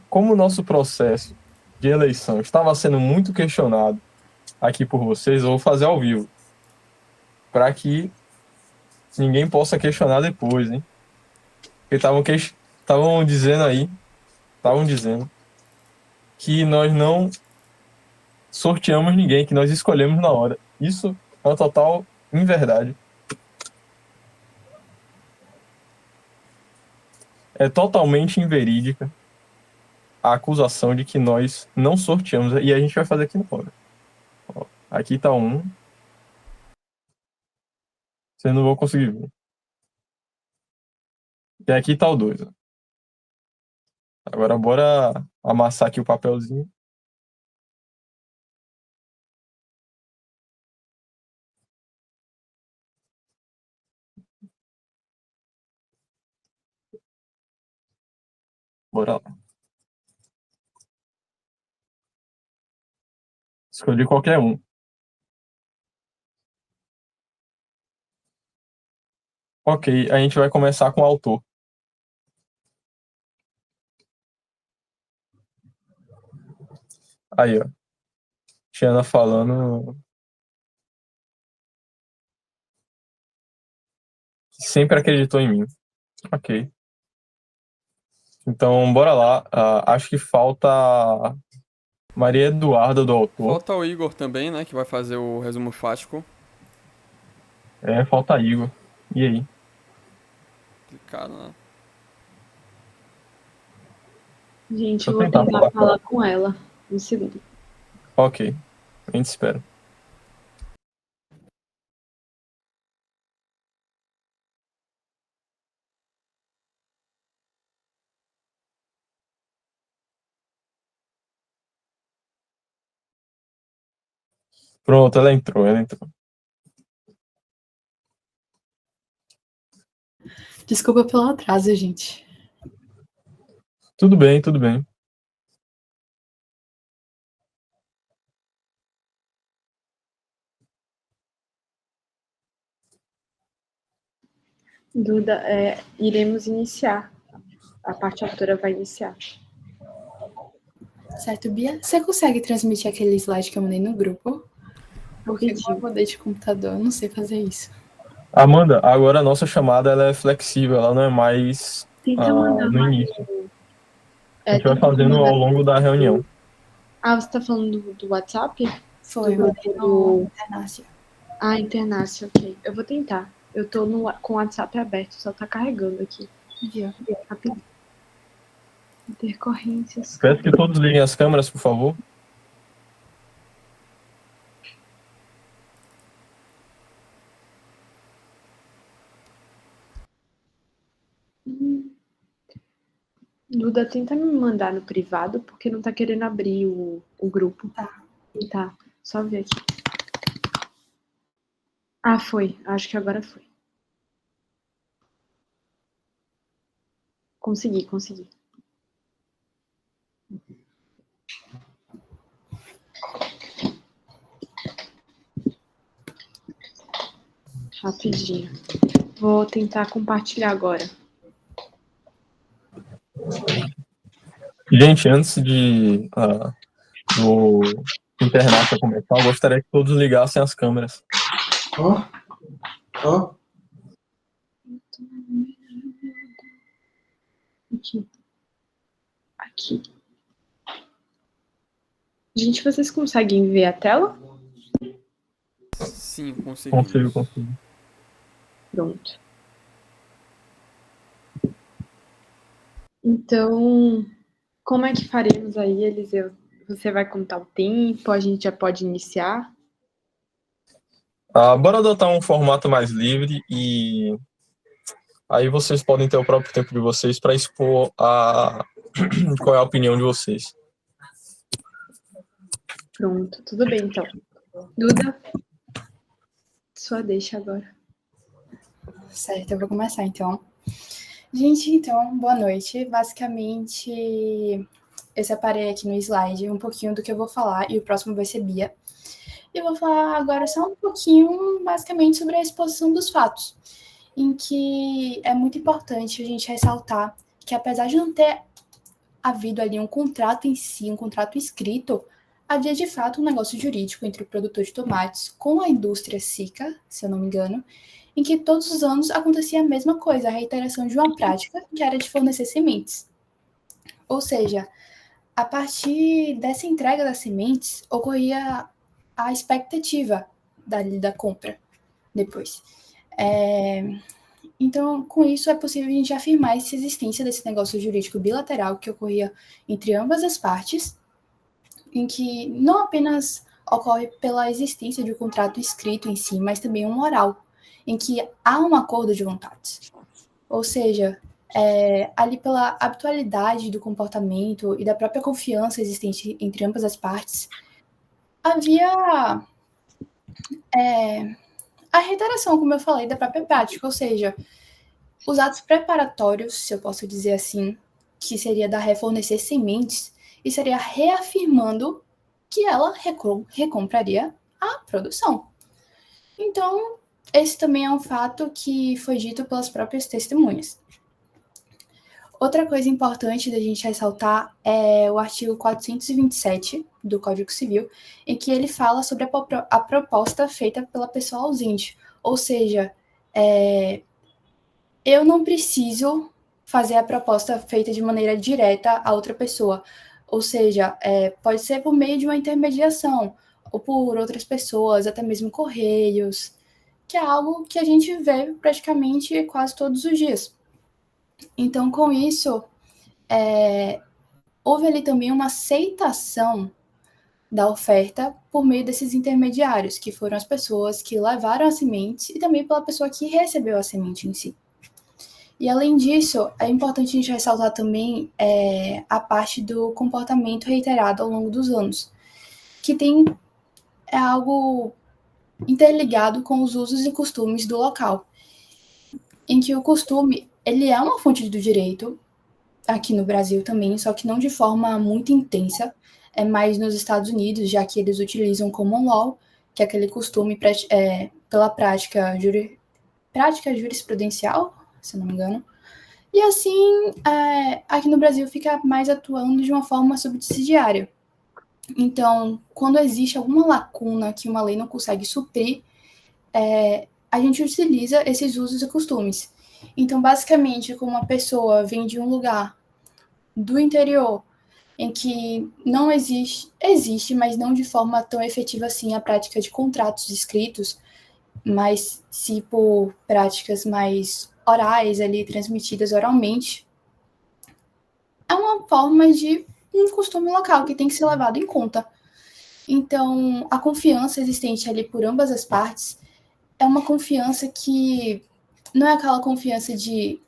Como o nosso processo de eleição estava sendo muito questionado aqui por vocês, eu vou fazer ao vivo, para que ninguém possa questionar depois, hein? Porque estavam dizendo que nós não sorteamos ninguém, que nós escolhemos na hora. Isso é uma total inverdade. É totalmente inverídica a acusação de que nós não sorteamos, e a gente vai fazer aqui na hora. Aqui tá um. Vocês não vão conseguir ver. E aqui tá o dois. Agora bora amassar aqui o papelzinho. Bora lá. Escolhi qualquer um. Ok, a gente vai começar com o autor. Aí, ó. Tiana falando que sempre acreditou em mim. Ok. Então, bora lá. Acho que falta Maria Eduarda do autor. Falta o Igor também, né, que vai fazer o resumo fático. Falta Igor. E aí? Complicado, né? Gente, Deixa eu eu vou tentar tentar falar com ela. falar com ela. Um segundo. Ok. A gente espera. Pronto, ela entrou. Desculpa pelo atraso, gente. Tudo bem, tudo bem. Duda, iremos iniciar. A parte autora vai iniciar. Certo, Bia? Você consegue transmitir aquele slide que eu mandei no grupo? Porque como eu mudei de computador, eu não sei fazer isso. Amanda, agora a nossa chamada ela é flexível, ela não é mais Tenta mandar no início. A gente vai tenta fazendo mandar ao longo da reunião. você tá falando do WhatsApp? Foi, do eu mandei no grupo Internácia. Internácia, ok. Eu vou tentar. Eu tô com o WhatsApp aberto, só tá carregando aqui. Viu? Rapidinho. Intercorrências. Peço que todos liguem as câmeras, por favor. Duda, tenta me mandar no privado, porque não tá querendo abrir o grupo. Tá. Só ver aqui. Foi. Acho que agora foi. Consegui. Rapidinho. Vou tentar compartilhar agora. Gente, antes do Internácia começar, eu gostaria que todos ligassem as câmeras. Aqui. Gente, vocês conseguem ver a tela? Sim, conseguimos. Consigo. Pronto. Então, como é que faremos aí, Eliseu? Você vai contar o tempo? A gente já pode iniciar? Bora adotar um formato mais livre e aí vocês podem ter o próprio tempo de vocês para expor qual é a opinião de vocês. Pronto, tudo bem então. Duda, sua deixa agora. Certo, eu vou começar então. Gente, então, boa noite. Basicamente, eu separei aqui no slide um pouquinho do que eu vou falar e o próximo vai ser Bia. E eu vou falar agora só um pouquinho, basicamente, sobre a exposição dos fatos, em que é muito importante a gente ressaltar que, apesar de não ter havido ali um contrato em si, um contrato escrito, havia de fato um negócio jurídico entre o produtor de tomates com a indústria SICA, se eu não me engano, em que todos os anos acontecia a mesma coisa, a reiteração de uma prática que era de fornecer sementes. Ou seja, a partir dessa entrega das sementes, ocorria a expectativa da compra depois. Então, com isso, é possível a gente afirmar essa existência desse negócio jurídico bilateral que ocorria entre ambas as partes, em que não apenas ocorre pela existência de um contrato escrito em si, mas também um oral, em que há um acordo de vontades. Ou seja, ali pela habitualidade do comportamento e da própria confiança existente entre ambas as partes, havia a reiteração, como eu falei, da própria prática, ou seja, os atos preparatórios, se eu posso dizer assim, que seria da refornecer sementes, e seria reafirmando que ela recompraria a produção. Então, esse também é um fato que foi dito pelas próprias testemunhas. Outra coisa importante da gente ressaltar é o artigo 427 do Código Civil, em que ele fala sobre a proposta feita pela pessoa ausente. Ou seja, eu não preciso fazer a proposta feita de maneira direta a outra pessoa. Ou seja, pode ser por meio de uma intermediação, ou por outras pessoas, até mesmo correios, que é algo que a gente vê praticamente quase todos os dias. Então, com isso, houve ali também uma aceitação da oferta por meio desses intermediários, que foram as pessoas que levaram as sementes e também pela pessoa que recebeu a semente em si. E, além disso, é importante a gente ressaltar também a parte do comportamento reiterado ao longo dos anos, que é algo interligado com os usos e costumes do local, em que o costume ele é uma fonte do direito, aqui no Brasil também, só que não de forma muito intensa, é mais nos Estados Unidos, já que eles utilizam common law, que é aquele costume pela prática jurisprudencial, se não me engano, e assim, aqui no Brasil fica mais atuando de uma forma subsidiária. Então, quando existe alguma lacuna que uma lei não consegue suprir, a gente utiliza esses usos e costumes. Então, basicamente, como uma pessoa vem de um lugar do interior em que não existe, mas não de forma tão efetiva assim, a prática de contratos escritos, mas se por práticas mais orais ali, transmitidas oralmente, é uma forma de um costume local que tem que ser levado em conta. Então, a confiança existente ali por ambas as partes é uma confiança que não é aquela confiança de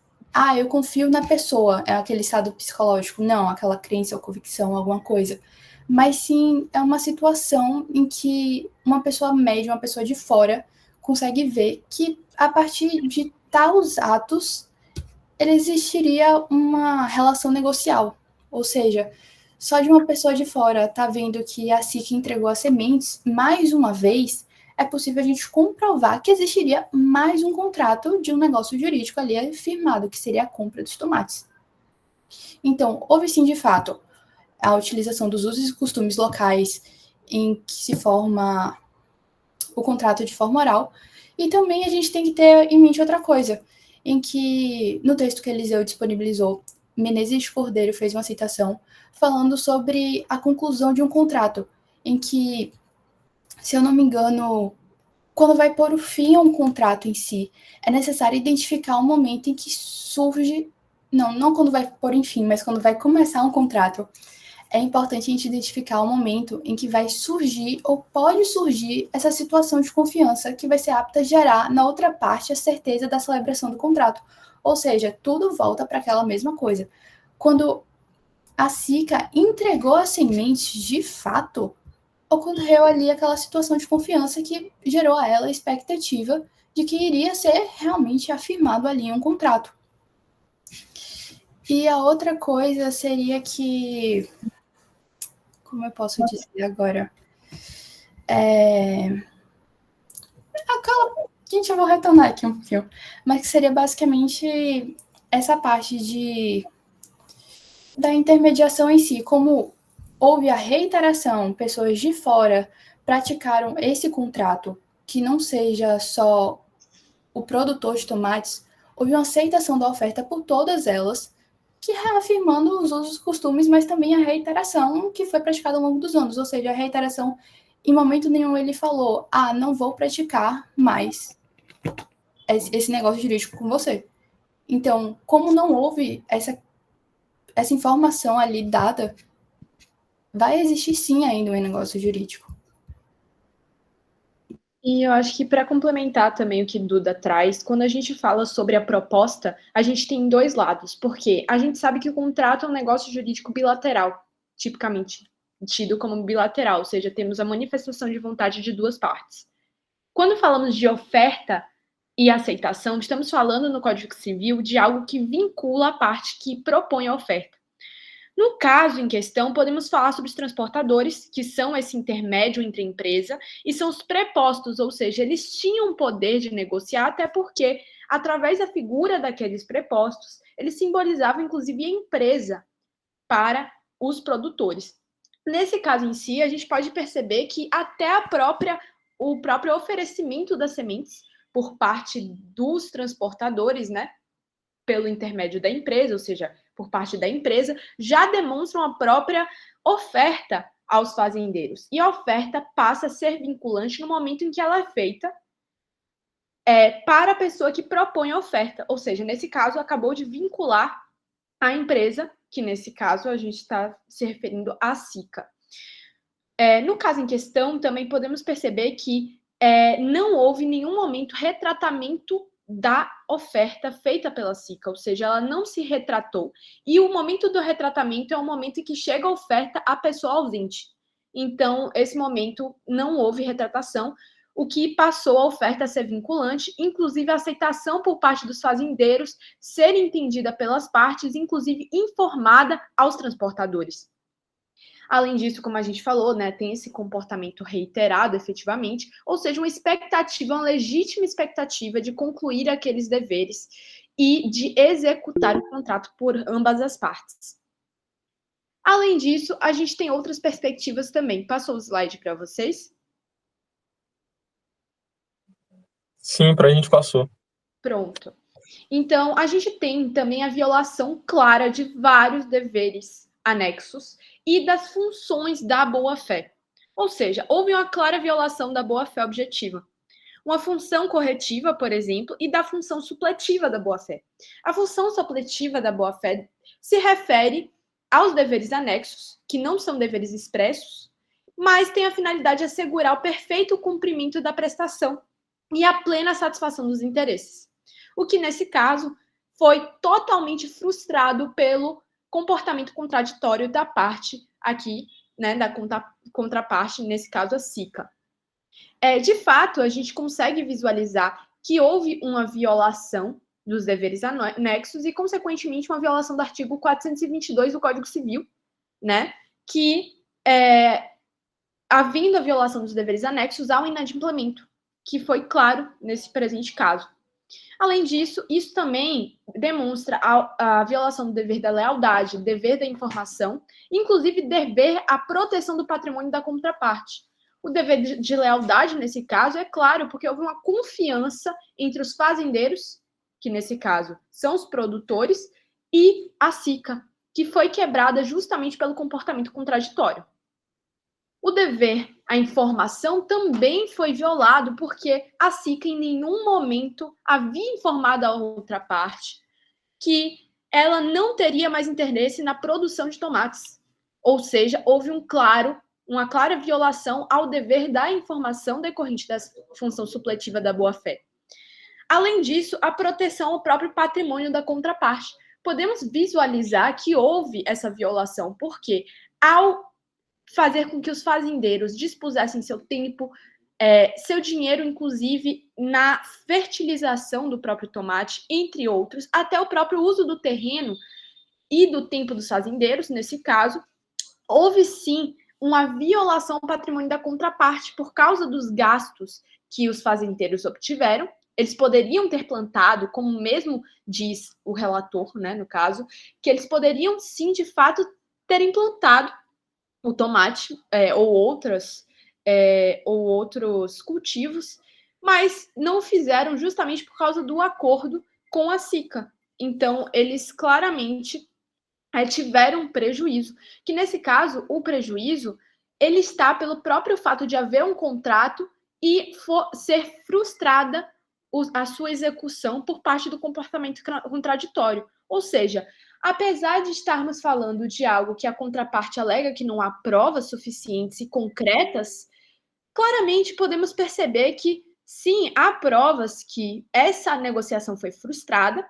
eu confio na pessoa, é aquele estado psicológico, não, aquela crença ou convicção, alguma coisa. Mas sim, é uma situação em que uma pessoa média, uma pessoa de fora, consegue ver que a partir de tais atos, existiria uma relação negocial. Ou seja, só de uma pessoa de fora tá vendo que a SIC entregou as sementes, mais uma vez, é possível a gente comprovar que existiria mais um contrato de um negócio jurídico ali firmado, que seria a compra dos tomates. Então, houve sim, de fato, a utilização dos usos e costumes locais em que se forma o contrato de forma oral, e também a gente tem que ter em mente outra coisa, em que, no texto que Eliseu disponibilizou, Menezes Cordeiro fez uma citação falando sobre a conclusão de um contrato, em que, se eu não me engano, quando vai pôr o fim a um contrato em si, é necessário identificar o momento em que surge... Não quando vai pôr em fim, mas quando vai começar um contrato. É importante a gente identificar o momento em que vai surgir ou pode surgir essa situação de confiança que vai ser apta a gerar na outra parte a certeza da celebração do contrato. Ou seja, tudo volta para aquela mesma coisa. Quando a SICA entregou as sementes de fato, ocorreu ali aquela situação de confiança que gerou a ela a expectativa de que iria ser realmente afirmado ali um contrato. E a outra coisa seria que... Como eu posso dizer agora? Gente, eu vou retornar aqui um pouquinho. Mas que seria basicamente essa parte de da intermediação em si, como houve a reiteração, pessoas de fora praticaram esse contrato, que não seja só o produtor de tomates, houve uma aceitação da oferta por todas elas, que reafirmando os usos e costumes, mas também a reiteração que foi praticada ao longo dos anos, ou seja, a reiteração, em momento nenhum ele falou, não vou praticar mais esse negócio jurídico com você. Então, como não houve essa informação ali dada, vai existir sim ainda um negócio jurídico. E eu acho que para complementar também o que Duda traz, quando a gente fala sobre a proposta, a gente tem dois lados, porque a gente sabe que o contrato é um negócio jurídico bilateral, tipicamente tido como bilateral, ou seja, temos a manifestação de vontade de duas partes. Quando falamos de oferta e aceitação, estamos falando no Código Civil de algo que vincula a parte que propõe a oferta. No caso em questão, podemos falar sobre os transportadores, que são esse intermédio entre a empresa, e são os prepostos, ou seja, eles tinham o poder de negociar, até porque, através da figura daqueles prepostos, eles simbolizavam, inclusive, a empresa para os produtores. Nesse caso em si, a gente pode perceber que até o próprio oferecimento das sementes por parte dos transportadores, né, pelo intermédio da empresa, ou seja, por parte da empresa, já demonstram a própria oferta aos fazendeiros. E a oferta passa a ser vinculante no momento em que ela é feita para a pessoa que propõe a oferta. Ou seja, nesse caso, acabou de vincular a empresa, que nesse caso a gente está se referindo à SICA. No caso em questão, também podemos perceber que não houve nenhum momento retratamento da oferta feita pela SICA, ou seja, ela não se retratou. E o momento do retratamento é o momento em que chega a oferta à pessoa ausente. Então, esse momento não houve retratação, o que passou a oferta a ser vinculante, inclusive a aceitação por parte dos fazendeiros ser entendida pelas partes, inclusive informada aos transportadores. Além disso, como a gente falou, né, tem esse comportamento reiterado, efetivamente, ou seja, uma legítima expectativa de concluir aqueles deveres e de executar o contrato por ambas as partes. Além disso, a gente tem outras perspectivas também. Passou o slide para vocês? Sim, para a gente passou. Pronto. Então, a gente tem também a violação clara de vários deveres anexos e das funções da boa-fé. Ou seja, houve uma clara violação da boa-fé objetiva. Uma função corretiva, por exemplo, e da função supletiva da boa-fé. A função supletiva da boa-fé se refere aos deveres anexos, que não são deveres expressos, mas tem a finalidade de assegurar o perfeito cumprimento da prestação e a plena satisfação dos interesses. O que, nesse caso, foi totalmente frustrado pelo comportamento contraditório da parte aqui, né, da contraparte, nesse caso a SICA. De fato, a gente consegue visualizar que houve uma violação dos deveres anexos e, consequentemente, uma violação do artigo 422 do Código Civil, né, que, havendo a violação dos deveres anexos, há um inadimplemento, que foi claro nesse presente caso. Além disso, isso também demonstra a violação do dever da lealdade, dever da informação, inclusive dever à proteção do patrimônio da contraparte. O dever de lealdade, nesse caso, é claro, porque houve uma confiança entre os fazendeiros, que nesse caso são os produtores, e a SICA, que foi quebrada justamente pelo comportamento contraditório. O dever à informação também foi violado porque a SICA em nenhum momento havia informado a outra parte que ela não teria mais interesse na produção de tomates. Ou seja, houve uma clara violação ao dever da informação decorrente da função supletiva da boa-fé. Além disso, a proteção ao próprio patrimônio da contraparte. Podemos visualizar que houve essa violação, porque ao fazer com que os fazendeiros dispusessem seu tempo, seu dinheiro, inclusive, na fertilização do próprio tomate, entre outros, até o próprio uso do terreno e do tempo dos fazendeiros, nesse caso, houve sim uma violação ao patrimônio da contraparte por causa dos gastos que os fazendeiros obtiveram Eles poderiam ter plantado, como mesmo diz o relator, né, no caso, que eles poderiam sim, de fato, ter implantado o tomate ou outros cultivos, mas não fizeram justamente por causa do acordo com a SICA. Então, eles claramente tiveram um prejuízo, que nesse caso, o prejuízo, ele está pelo próprio fato de haver um contrato e ser frustrada a sua execução por parte do comportamento contraditório. Ou seja, apesar de estarmos falando de algo que a contraparte alega que não há provas suficientes e concretas, claramente podemos perceber que, sim, há provas que essa negociação foi frustrada,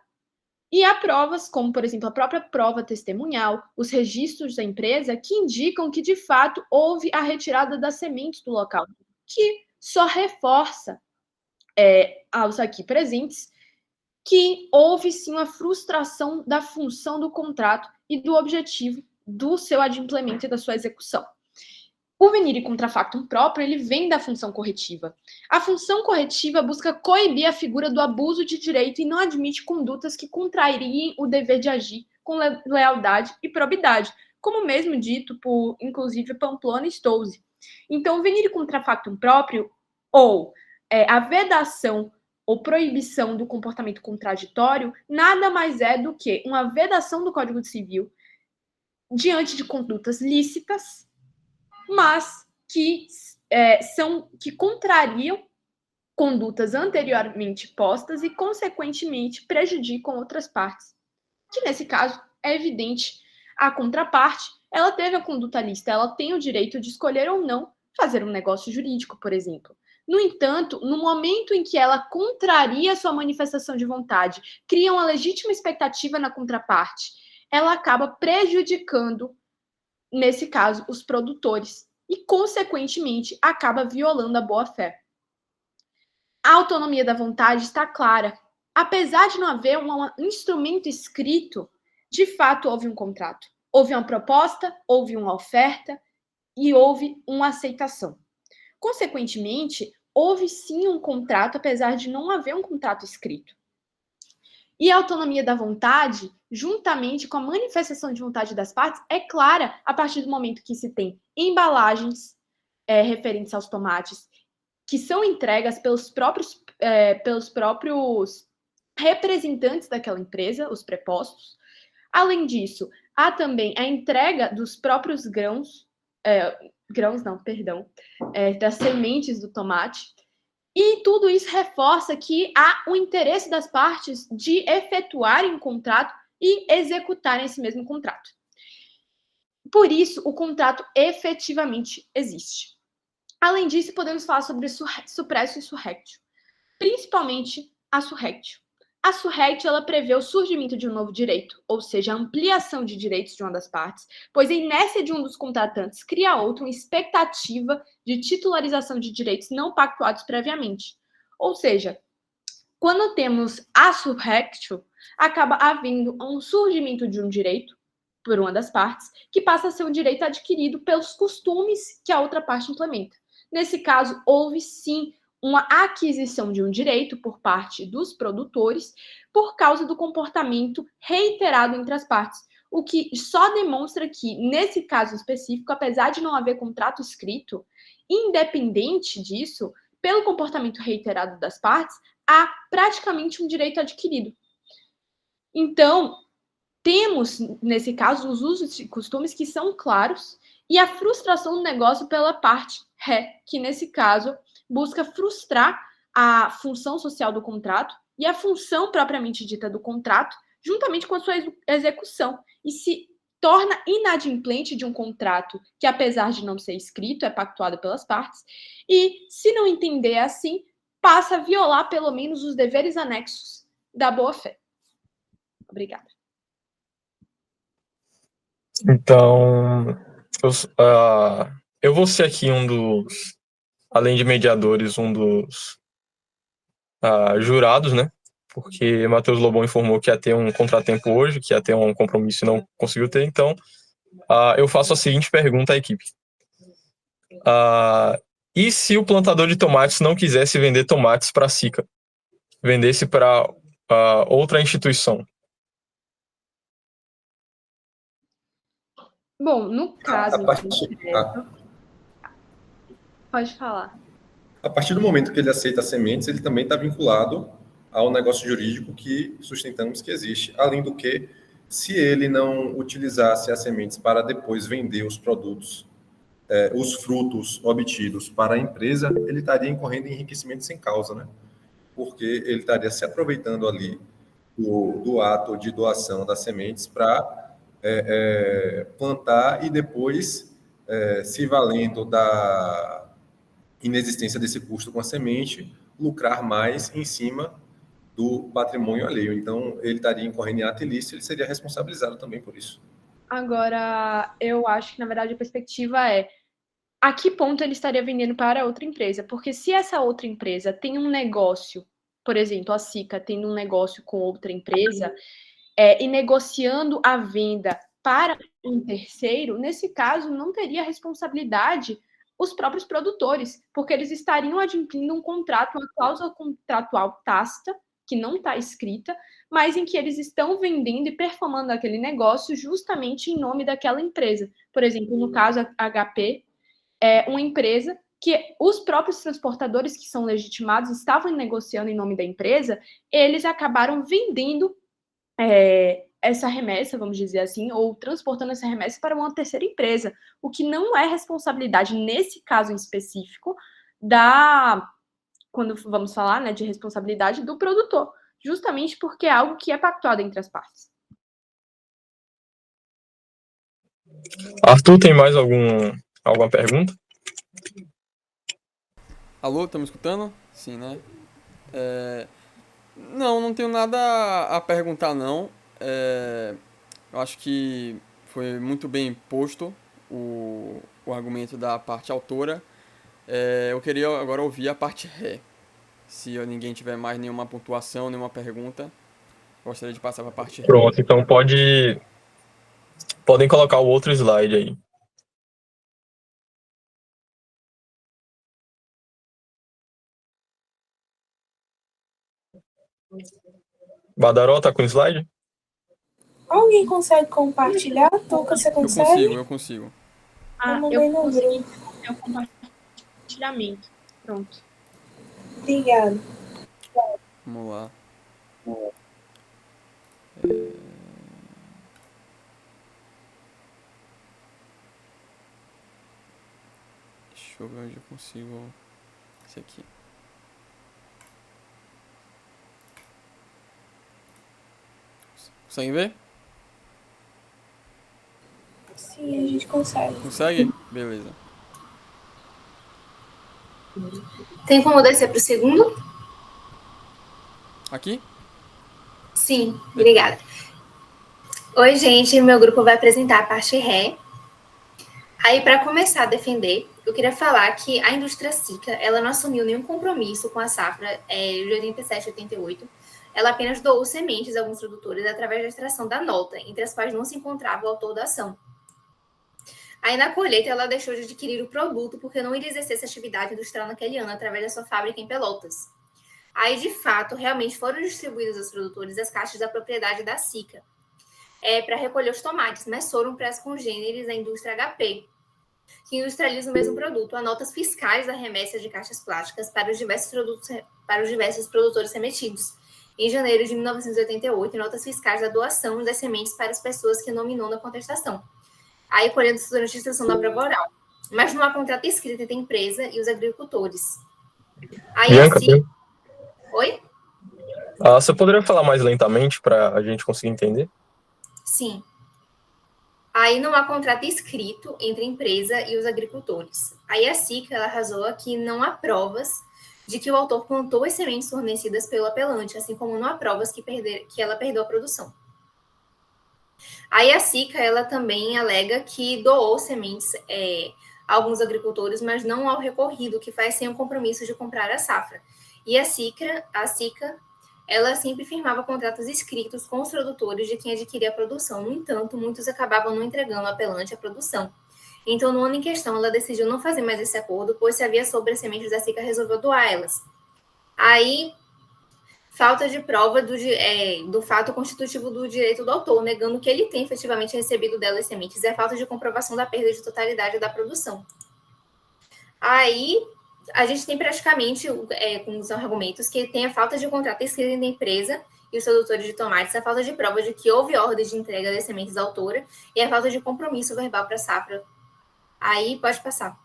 e há provas, como, por exemplo, a própria prova testemunhal, os registros da empresa, que indicam que, de fato, houve a retirada das sementes do local, que só reforça aos aqui presentes que houve, sim, uma frustração da função do contrato e do objetivo do seu adimplemento e da sua execução. O venire contra factum próprio, ele vem da função corretiva. A função corretiva busca coibir a figura do abuso de direito e não admite condutas que contrariem o dever de agir com lealdade e probidade, como mesmo dito por, inclusive, Pamplona e Stolze. Então, o venire contra factum próprio, ou a vedação ou proibição do comportamento contraditório, nada mais é do que uma vedação do Código Civil diante de condutas lícitas, mas que contrariam condutas anteriormente postas e, consequentemente, prejudicam outras partes. Que, nesse caso, é evidente, a contraparte, ela teve a conduta lícita, ela tem o direito de escolher ou não fazer um negócio jurídico, por exemplo. No entanto, no momento em que ela contraria sua manifestação de vontade, cria uma legítima expectativa na contraparte, ela acaba prejudicando, nesse caso, os produtores, e, consequentemente, acaba violando a boa-fé. A autonomia da vontade está clara. Apesar de não haver um instrumento escrito, de fato houve um contrato. Houve uma proposta, houve uma oferta e houve uma aceitação. Consequentemente, houve sim um contrato, apesar de não haver um contrato escrito. E a autonomia da vontade, juntamente com a manifestação de vontade das partes, é clara a partir do momento que se tem embalagens referentes aos tomates, que são entregas pelos próprios representantes daquela empresa, os prepostos. Além disso, há também a entrega dos próprios das sementes do tomate. E tudo isso reforça que há o interesse das partes de efetuarem um contrato e executarem esse mesmo contrato. Por isso, o contrato efetivamente existe. Além disso, podemos falar sobre supresso e surrectio, principalmente a surrectio. A surrectio, ela prevê o surgimento de um novo direito, ou seja, a ampliação de direitos de uma das partes, pois a inércia de um dos contratantes cria outra uma expectativa de titularização de direitos não pactuados previamente. Ou seja, quando temos a surrectio, acaba havendo um surgimento de um direito por uma das partes, que passa a ser um direito adquirido pelos costumes que a outra parte implementa. Nesse caso, houve sim uma aquisição de um direito por parte dos produtores por causa do comportamento reiterado entre as partes, o que só demonstra que, nesse caso específico, apesar de não haver contrato escrito, independente disso, pelo comportamento reiterado das partes, há praticamente um direito adquirido. Então, temos, nesse caso, os usos e costumes que são claros e a frustração do negócio pela parte ré, que, nesse caso, busca frustrar a função social do contrato e a função propriamente dita do contrato, juntamente com a sua execução, e se torna inadimplente de um contrato que, apesar de não ser escrito, é pactuado pelas partes, e, se não entender assim, passa a violar pelo menos os deveres anexos da boa-fé. Obrigada. Então, eu vou ser aqui além de mediadores, um dos jurados, né? Porque Matheus Lobão informou que ia ter um contratempo hoje, que ia ter um compromisso e não conseguiu ter. Então, eu faço a seguinte pergunta à equipe. E se o plantador de tomates não quisesse vender tomates para a SICA? vendesse para outra instituição? Bom, no caso A partir, concreto, pode falar. a partir do momento que ele aceita as sementes, ele também está vinculado ao negócio jurídico que sustentamos que existe. Além do que, se ele não utilizasse as sementes para depois vender os produtos, os frutos obtidos para a empresa, ele estaria incorrendo em enriquecimento sem causa, né? Porque ele estaria se aproveitando ali do ato de doação das sementes para plantar e depois, se valendo da inexistência desse custo com a semente, lucrar mais em cima do patrimônio alheio. Então, ele estaria incorrendo em ato ilícito, ele seria responsabilizado também por isso. Agora, eu acho que, na verdade, a perspectiva é a que ponto ele estaria vendendo para outra empresa? Porque se essa outra empresa tem um negócio, por exemplo, a Sika tendo um negócio com outra empresa, e negociando a venda para um terceiro, nesse caso, não teria responsabilidade os próprios produtores, porque eles estariam adquirindo um contrato, uma cláusula contratual tácita, que não está escrita, mas em que eles estão vendendo e performando aquele negócio justamente em nome daquela empresa. Por exemplo, no caso, a HP é uma empresa que os próprios transportadores que são legitimados estavam negociando em nome da empresa, eles acabaram vendendo essa remessa, vamos dizer assim, ou transportando essa remessa para uma terceira empresa, o que não é responsabilidade, nesse caso em específico, quando vamos falar, né, de responsabilidade do produtor, justamente porque é algo que é pactuado entre as partes. Arthur, tem mais alguma pergunta? Alô, tá me escutando? Sim, né? Não tenho nada a perguntar, não. Eu acho que foi muito bem posto o argumento da parte autora. Eu queria agora ouvir a parte ré. Se ninguém tiver mais nenhuma pontuação, nenhuma pergunta, gostaria de passar para a parte ré. Pronto, então podem colocar o outro slide aí. Badaró, tá com o slide? Alguém consegue compartilhar? Tuca, você consegue? Eu consigo. Eu consegui fazer o compartilhamento. Pronto. Obrigada. Vamos lá. Deixa eu ver onde eu consigo. Esse aqui. Consegue ver? Sim, a gente consegue. Consegue? Beleza. Tem como descer para o segundo? Aqui? Sim, obrigada. Oi, gente, meu grupo vai apresentar a parte ré. Aí, para começar a defender, eu queria falar que a indústria Sika, ela não assumiu nenhum compromisso com a safra de 87 e 88. Ela apenas doou sementes a alguns produtores através da extração da nota, entre as quais não se encontrava o autor da ação. Aí, na colheita, ela deixou de adquirir o produto porque não iria exercer essa atividade industrial naquele ano através da sua fábrica em Pelotas. Aí, de fato, realmente foram distribuídas aos produtores as caixas da propriedade da Sika para recolher os tomates, mas foram para as congêneres da indústria HP, que industrializa o mesmo produto, a notas fiscais da remessa de caixas plásticas para os diversos produtores remetidos. Em janeiro de 1988, notas fiscais da doação das sementes para as pessoas que nominou na contestação. Aí, colhendo durante a instrução da prova oral. Mas não há contrato escrito entre a empresa e os agricultores. Aí, Bianca, assim... Oi? Você poderia falar mais lentamente para a gente conseguir entender? Sim. Aí não há contrato escrito entre a empresa e os agricultores. Aí a Sika, ela arrasou que não há provas de que o autor plantou as sementes fornecidas pelo apelante, assim como não há provas que ela perdeu a produção. Aí a Sika, ela também alega que doou sementes a alguns agricultores, mas não ao recorrido, que faz sem o compromisso de comprar a safra. E a Sika, ela sempre firmava contratos escritos com os produtores de quem adquiria a produção. No entanto, muitos acabavam não entregando ao apelante a produção. Então, no ano em questão, ela decidiu não fazer mais esse acordo, pois se havia sobre as sementes da Sika, resolveu doar elas. Aí, falta de prova do fato constitutivo do direito do autor, negando que ele tem efetivamente recebido delas sementes, e a falta de comprovação da perda de totalidade da produção. Aí, a gente tem praticamente, com os argumentos, que tem a falta de contrato escrito da empresa e os produtores de tomates, a falta de prova de que houve ordem de entrega das sementes à autora e a falta de compromisso verbal para a safra. Aí, pode passar.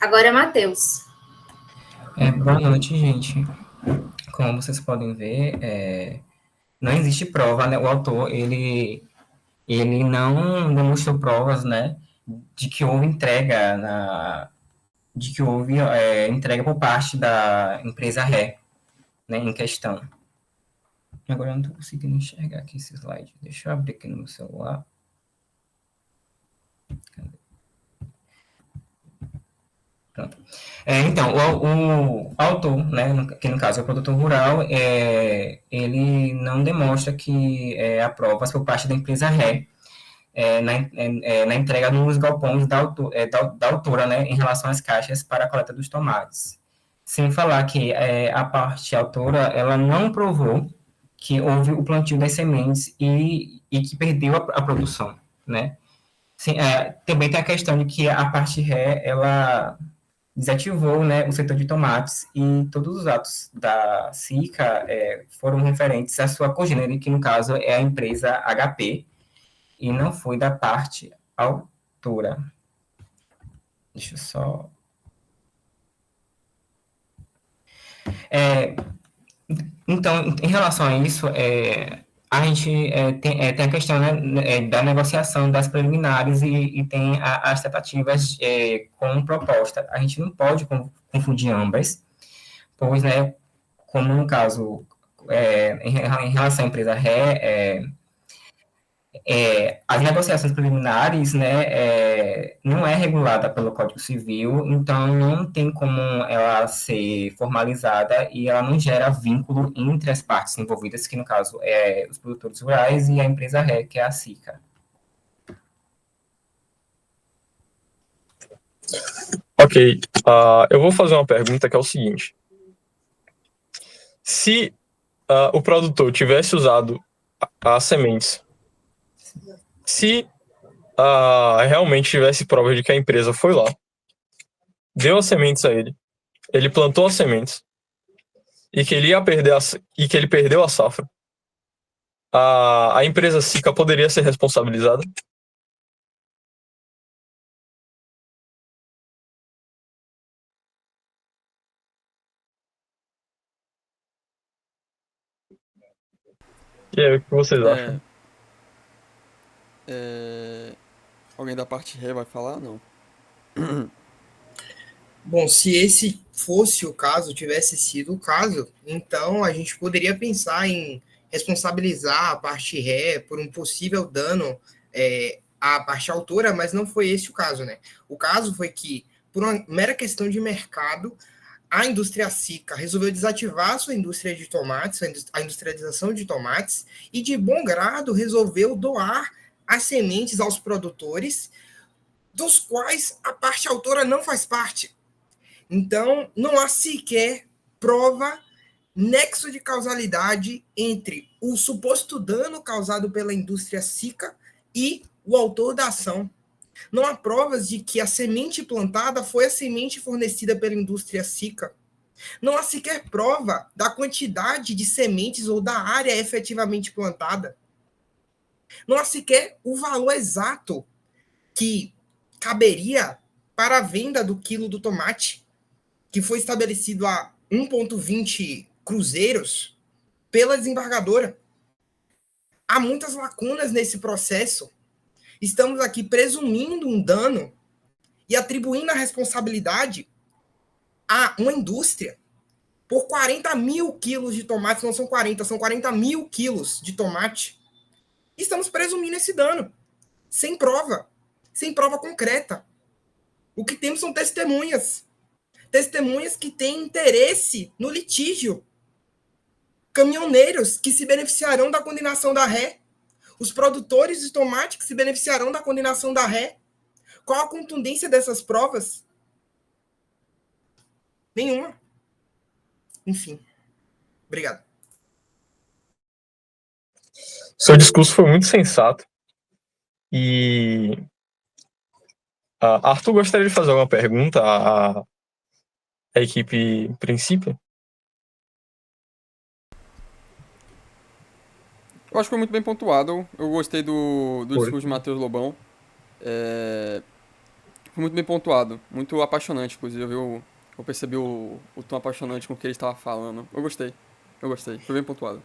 Agora, Matheus. Boa noite, gente. Como vocês podem ver, não existe prova, né? O autor, ele não demonstrou provas, né, de que houve entrega entrega por parte da empresa ré, né, em questão. Agora eu não estou conseguindo enxergar aqui esse slide. Deixa eu abrir aqui no meu celular. Pronto. Então, o autor, né, que no caso é o produtor rural, ele não demonstra que há provas por parte da empresa ré na entrega nos galpões da autora, né, em relação às caixas para a coleta dos tomates. Sem falar que a parte autora, ela não provou que houve o plantio das sementes e que perdeu a produção, né. Sim, também tem a questão de que a parte ré, ela desativou, né, o setor de tomates e todos os atos da SICA foram referentes à sua cogênere, que no caso é a empresa HP, e não foi da parte autora. Deixa eu só... Então, em relação a isso, a gente tem a questão, né, da negociação das preliminares e tem as tratativas com proposta. A gente não pode confundir ambas, pois, né, como no caso, em relação à empresa ré, as negociações preliminares, né, não é regulada pelo Código Civil, então não tem como ela ser formalizada e ela não gera vínculo entre as partes envolvidas, que no caso é os produtores rurais e a empresa ré, que é a SICA. Ok, eu vou fazer uma pergunta que é o seguinte. Se o produtor tivesse usado as sementes, se realmente tivesse prova de que a empresa foi lá, deu as sementes a ele, ele plantou as sementes e que ele ia perder e que ele perdeu a safra, a empresa SICA poderia ser responsabilizada? E aí, o que vocês acham? Alguém da parte ré vai falar? Não. Bom, se esse fosse o caso, tivesse sido o caso, então a gente poderia pensar em responsabilizar a parte ré por um possível dano à parte autora, mas não foi esse o caso, né? O caso foi que, por uma mera questão de mercado, a indústria SICA resolveu desativar a sua indústria de tomates, a industrialização de tomates, e de bom grado resolveu doar as sementes aos produtores, dos quais a parte autora não faz parte. Então, não há sequer prova, nexo de causalidade entre o suposto dano causado pela indústria SICA e o autor da ação. Não há provas de que a semente plantada foi a semente fornecida pela indústria SICA. Não há sequer prova da quantidade de sementes ou da área efetivamente plantada. Não há sequer o valor exato que caberia para a venda do quilo do tomate, que foi estabelecido a 1,20 cruzeiros pela desembargadora. Há muitas lacunas nesse processo. Estamos aqui presumindo um dano e atribuindo a responsabilidade a uma indústria por 40 mil quilos de tomate, não são 40, são 40 mil quilos de tomate. Estamos presumindo esse dano, sem prova concreta. O que temos são testemunhas que têm interesse no litígio, caminhoneiros que se beneficiarão da condenação da ré, os produtores de tomate que se beneficiarão da condenação da ré. Qual a contundência dessas provas? Nenhuma. enfim. Obrigado. Seu discurso foi muito sensato. E Arthur gostaria de fazer alguma pergunta à equipe princípio? Eu acho que foi muito bem pontuado. Eu gostei do Foi. discurso de Matheus Lobão. Foi muito bem pontuado. Muito apaixonante, inclusive. Eu percebi o tom apaixonante com que ele estava falando. Eu gostei. Foi bem pontuado.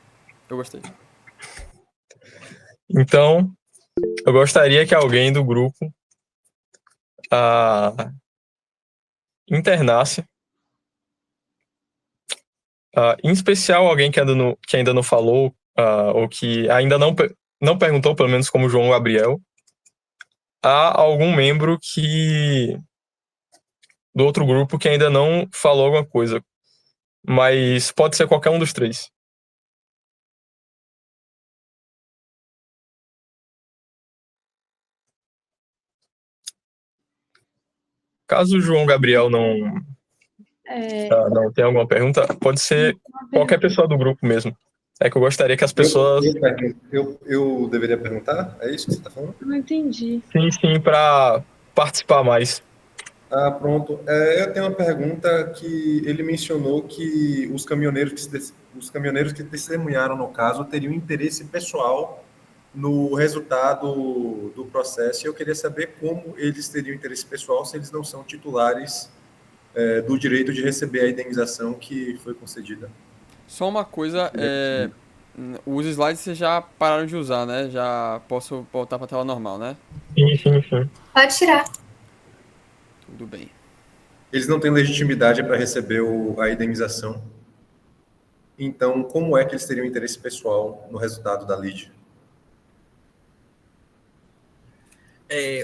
Eu gostei. Então, eu gostaria que alguém do grupo internasse, em especial alguém que ainda não falou, ou que ainda não perguntou, pelo menos como João Gabriel, há algum membro do outro grupo que ainda não falou alguma coisa, mas pode ser qualquer um dos três. Caso o João Gabriel não tenha alguma pergunta, pode ser qualquer pessoa do grupo mesmo. É que eu gostaria que as pessoas... Eu deveria perguntar? É isso que você está falando? Não entendi. Sim, para participar mais. Pronto. Eu tenho uma pergunta que ele mencionou que os caminhoneiros que testemunharam no caso teriam interesse pessoal no resultado do processo, e eu queria saber como eles teriam interesse pessoal se eles não são titulares do direito de receber a indenização que foi concedida. Só uma coisa, os slides vocês já pararam de usar, né? Já posso voltar para a tela normal, né? Sim. Pode tirar. Tudo bem. Eles não têm legitimidade para receber a indenização. Então, como é que eles teriam interesse pessoal no resultado da lide?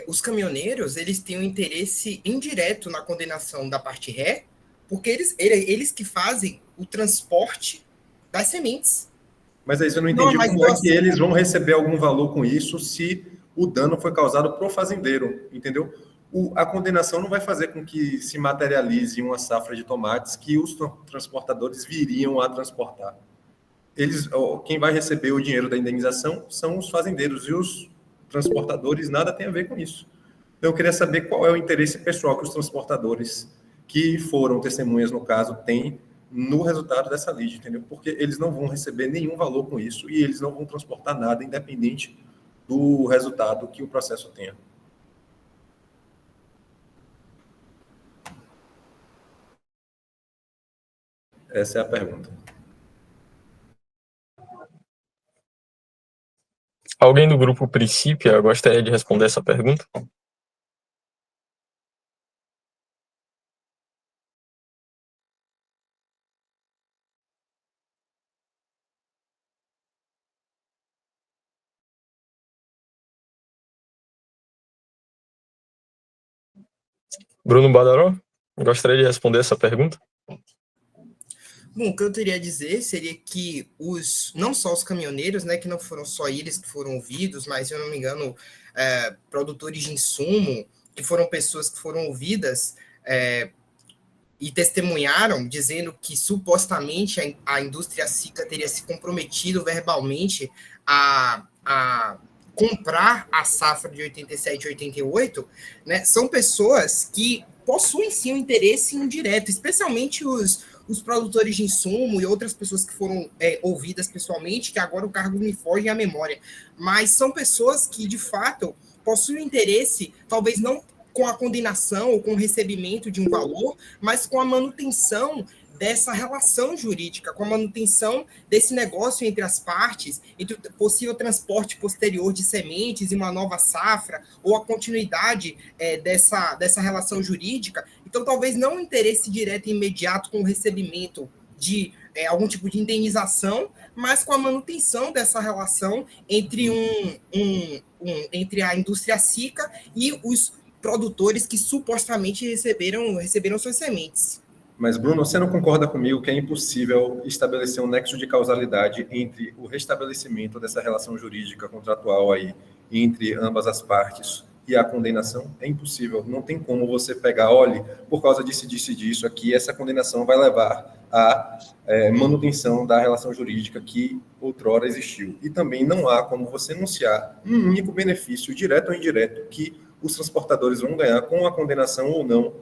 Os caminhoneiros, eles têm um interesse indireto na condenação da parte ré, porque eles que fazem o transporte das sementes. Mas aí eu não entendi como é que eles vão receber algum valor com isso se o dano foi causado pro fazendeiro, entendeu? A condenação não vai fazer com que se materialize uma safra de tomates que os transportadores viriam a transportar. Quem vai receber o dinheiro da indenização são os fazendeiros, e os transportadores nada tem a ver com isso. Então eu queria saber qual é o interesse pessoal que os transportadores que foram testemunhas no caso têm no resultado dessa lide, entendeu? Porque eles não vão receber nenhum valor com isso e eles não vão transportar nada, independente do resultado que o processo tenha. Essa é a pergunta. Alguém do grupo Princípio gostaria de responder essa pergunta? Bruno Badaró, gostaria de responder essa pergunta? Bom, o que eu teria a dizer seria que não só os caminhoneiros, né, que não foram só eles que foram ouvidos, mas, se eu não me engano, produtores de insumo, que foram pessoas que foram ouvidas e testemunharam, dizendo que supostamente a indústria SICA teria se comprometido verbalmente a comprar a safra de 87 e 88, né, são pessoas que possuem sim um interesse indireto, especialmente os produtores de insumo e outras pessoas que foram ouvidas pessoalmente, que agora o cargo me foge à memória, mas são pessoas que, de fato, possuem interesse, talvez não com a condenação ou com o recebimento de um valor, mas com a manutenção dessa relação jurídica, com a manutenção desse negócio entre as partes, entre o possível transporte posterior de sementes e uma nova safra, ou a continuidade dessa relação jurídica. Então, talvez não um interesse direto e imediato com o recebimento de algum tipo de indenização, mas com a manutenção dessa relação entre entre a indústria SICA e os produtores que supostamente receberam suas sementes. Mas, Bruno, você não concorda comigo que é impossível estabelecer um nexo de causalidade entre o restabelecimento dessa relação jurídica contratual aí entre ambas as partes e a condenação? É impossível. Não tem como você pegar, olhe, por causa disso aqui, essa condenação vai levar a manutenção da relação jurídica que outrora existiu. E também não há como você enunciar um único benefício, direto ou indireto, que os transportadores vão ganhar com a condenação ou não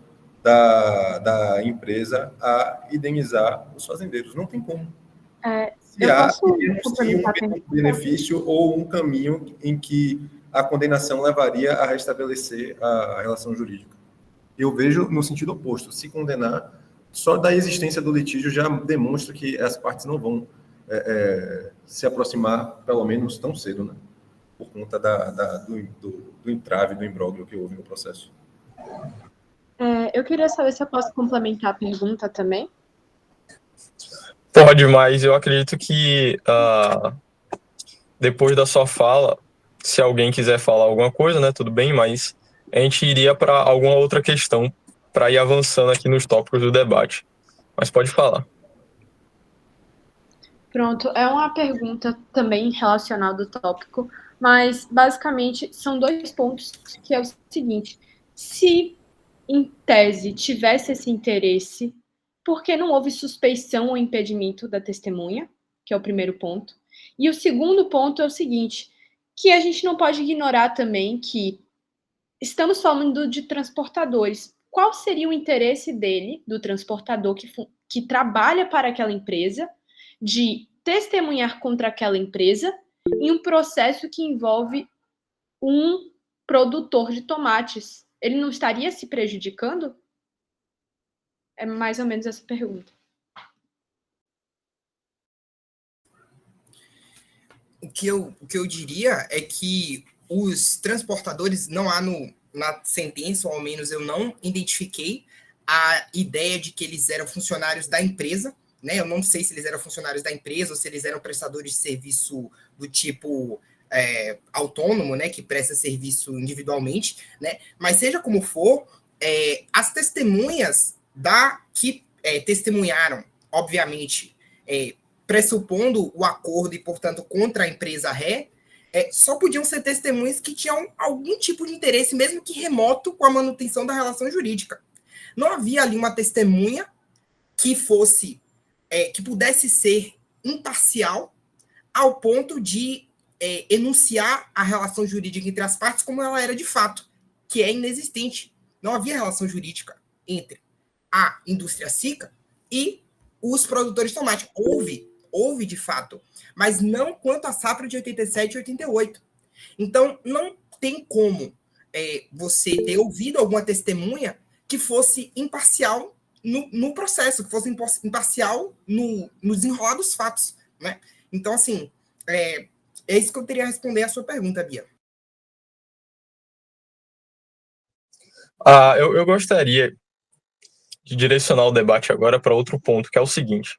da empresa a indenizar os fazendeiros. Não tem como. Se há um benefício ou um caminho em que a condenação levaria a restabelecer a relação jurídica. Eu vejo no sentido oposto. Se condenar, só da existência do litígio já demonstra que as partes não vão se aproximar, pelo menos tão cedo, né? Por conta do entrave, do imbróglio que houve no processo. Eu queria saber se eu posso complementar a pergunta também. Pode, mas eu acredito que depois da sua fala, se alguém quiser falar alguma coisa, né, tudo bem, mas a gente iria para alguma outra questão para ir avançando aqui nos tópicos do debate. Mas pode falar. Pronto, é uma pergunta também relacionada ao tópico, mas basicamente são 2 pontos, que é o seguinte: se em tese tivesse esse interesse, por que não houve suspeição ou impedimento da testemunha? Que é o primeiro ponto. E o segundo ponto é o seguinte, que a gente não pode ignorar também que estamos falando de transportadores. Qual seria o interesse dele, do transportador que trabalha para aquela empresa, de testemunhar contra aquela empresa em um processo que envolve um produtor de tomates? Ele não estaria se prejudicando? É mais ou menos essa pergunta. O que eu diria é que os transportadores, não há na sentença, ou ao menos eu não identifiquei a ideia de que eles eram funcionários da empresa, né? Eu não sei se eles eram funcionários da empresa ou se eles eram prestadores de serviço do tipo autônomo, né? Que presta serviço individualmente, né? Mas seja como for, as testemunhas que testemunharam, obviamente, pressupondo o acordo e, portanto, contra a empresa ré, só podiam ser testemunhas que tinham algum tipo de interesse, mesmo que remoto, com a manutenção da relação jurídica. Não havia ali uma testemunha que que pudesse ser imparcial ao ponto de enunciar a relação jurídica entre as partes como ela era de fato, que é inexistente. Não havia relação jurídica entre a indústria SICA e os produtores de tomate. Houve de fato, mas não quanto à safra de 87 e 88. Então, não tem como você ter ouvido alguma testemunha que fosse imparcial no processo, que fosse imparcial no desenrolar dos fatos, né? Então, assim, é isso que eu teria a responder à sua pergunta, Bia. Eu gostaria de direcionar o debate agora para outro ponto, que é o seguinte.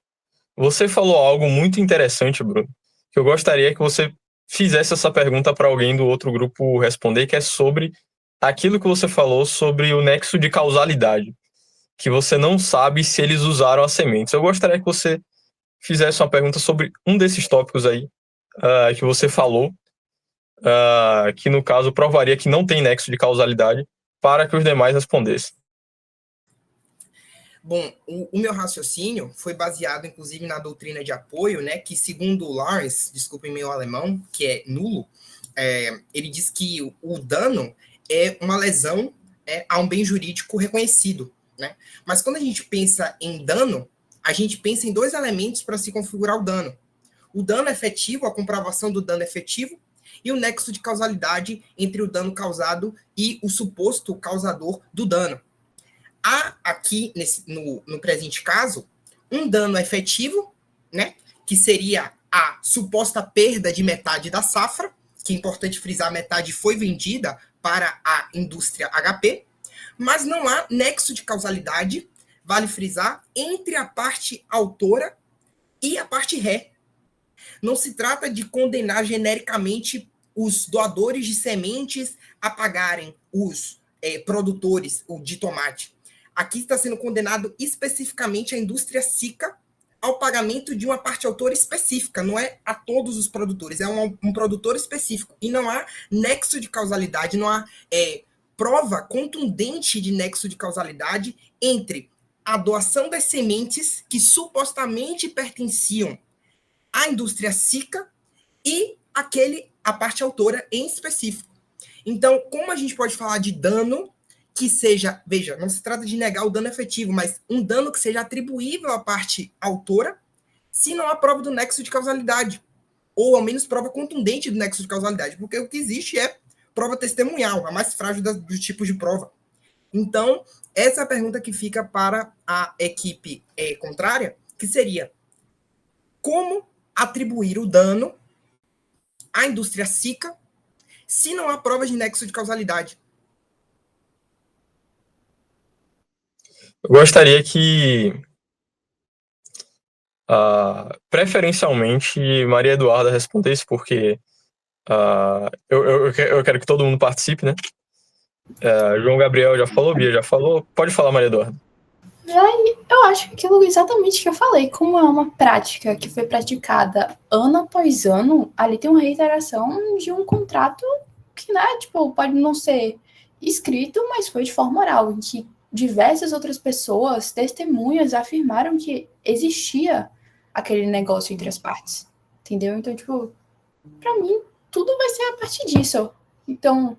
Você falou algo muito interessante, Bruno, que eu gostaria que você fizesse essa pergunta para alguém do outro grupo responder, que é sobre aquilo que você falou sobre o nexo de causalidade, que você não sabe se eles usaram as sementes. Eu gostaria que você fizesse uma pergunta sobre um desses tópicos aí que você falou, que no caso provaria que não tem nexo de causalidade, para que os demais respondessem. Bom, o meu raciocínio foi baseado, inclusive, na doutrina de apoio, né, que, segundo Lawrence, desculpem meu alemão, que é nulo, ele diz que o dano é uma lesão a um bem jurídico reconhecido, né? Mas quando a gente pensa em dano, a gente pensa em 2 elementos para se configurar o dano. O dano efetivo, a comprovação do dano efetivo, e o nexo de causalidade entre o dano causado e o suposto causador do dano. Há aqui, no presente caso, um dano efetivo, né, que seria a suposta perda de metade da safra, que é importante frisar, metade foi vendida para a indústria HP, mas não há nexo de causalidade, vale frisar, entre a parte autora e a parte ré. Não se trata de condenar genericamente os doadores de sementes a pagarem os produtores de tomate. Aqui está sendo condenado especificamente a indústria SICA ao pagamento de uma parte autora específica, não é a todos os produtores, é um produtor específico. E não há nexo de causalidade, não há prova contundente de nexo de causalidade entre a doação das sementes que supostamente pertenciam à indústria SICA e a parte autora em específico. Então, como a gente pode falar de dano que seja, veja, não se trata de negar o dano efetivo, mas um dano que seja atribuível à parte autora, se não há prova do nexo de causalidade, ou ao menos prova contundente do nexo de causalidade, porque o que existe é prova testemunhal, a mais frágil dos tipos de prova. Então, essa é a pergunta que fica para a equipe contrária, que seria: como atribuir o dano à indústria SICA se não há provas de nexo de causalidade? Eu gostaria que, preferencialmente, Maria Eduarda respondesse, porque eu quero que todo mundo participe, né? João Gabriel já falou, Bia já falou. Pode falar, Maria Eduarda. Eu acho que aquilo exatamente que eu falei, como é uma prática que foi praticada ano após ano, ali tem uma reiteração de um contrato que, né, tipo, pode não ser escrito, mas foi de forma oral, em que diversas outras pessoas, testemunhas, afirmaram que existia aquele negócio entre as partes, entendeu? Então, tipo, pra mim, tudo vai ser a partir disso. Então,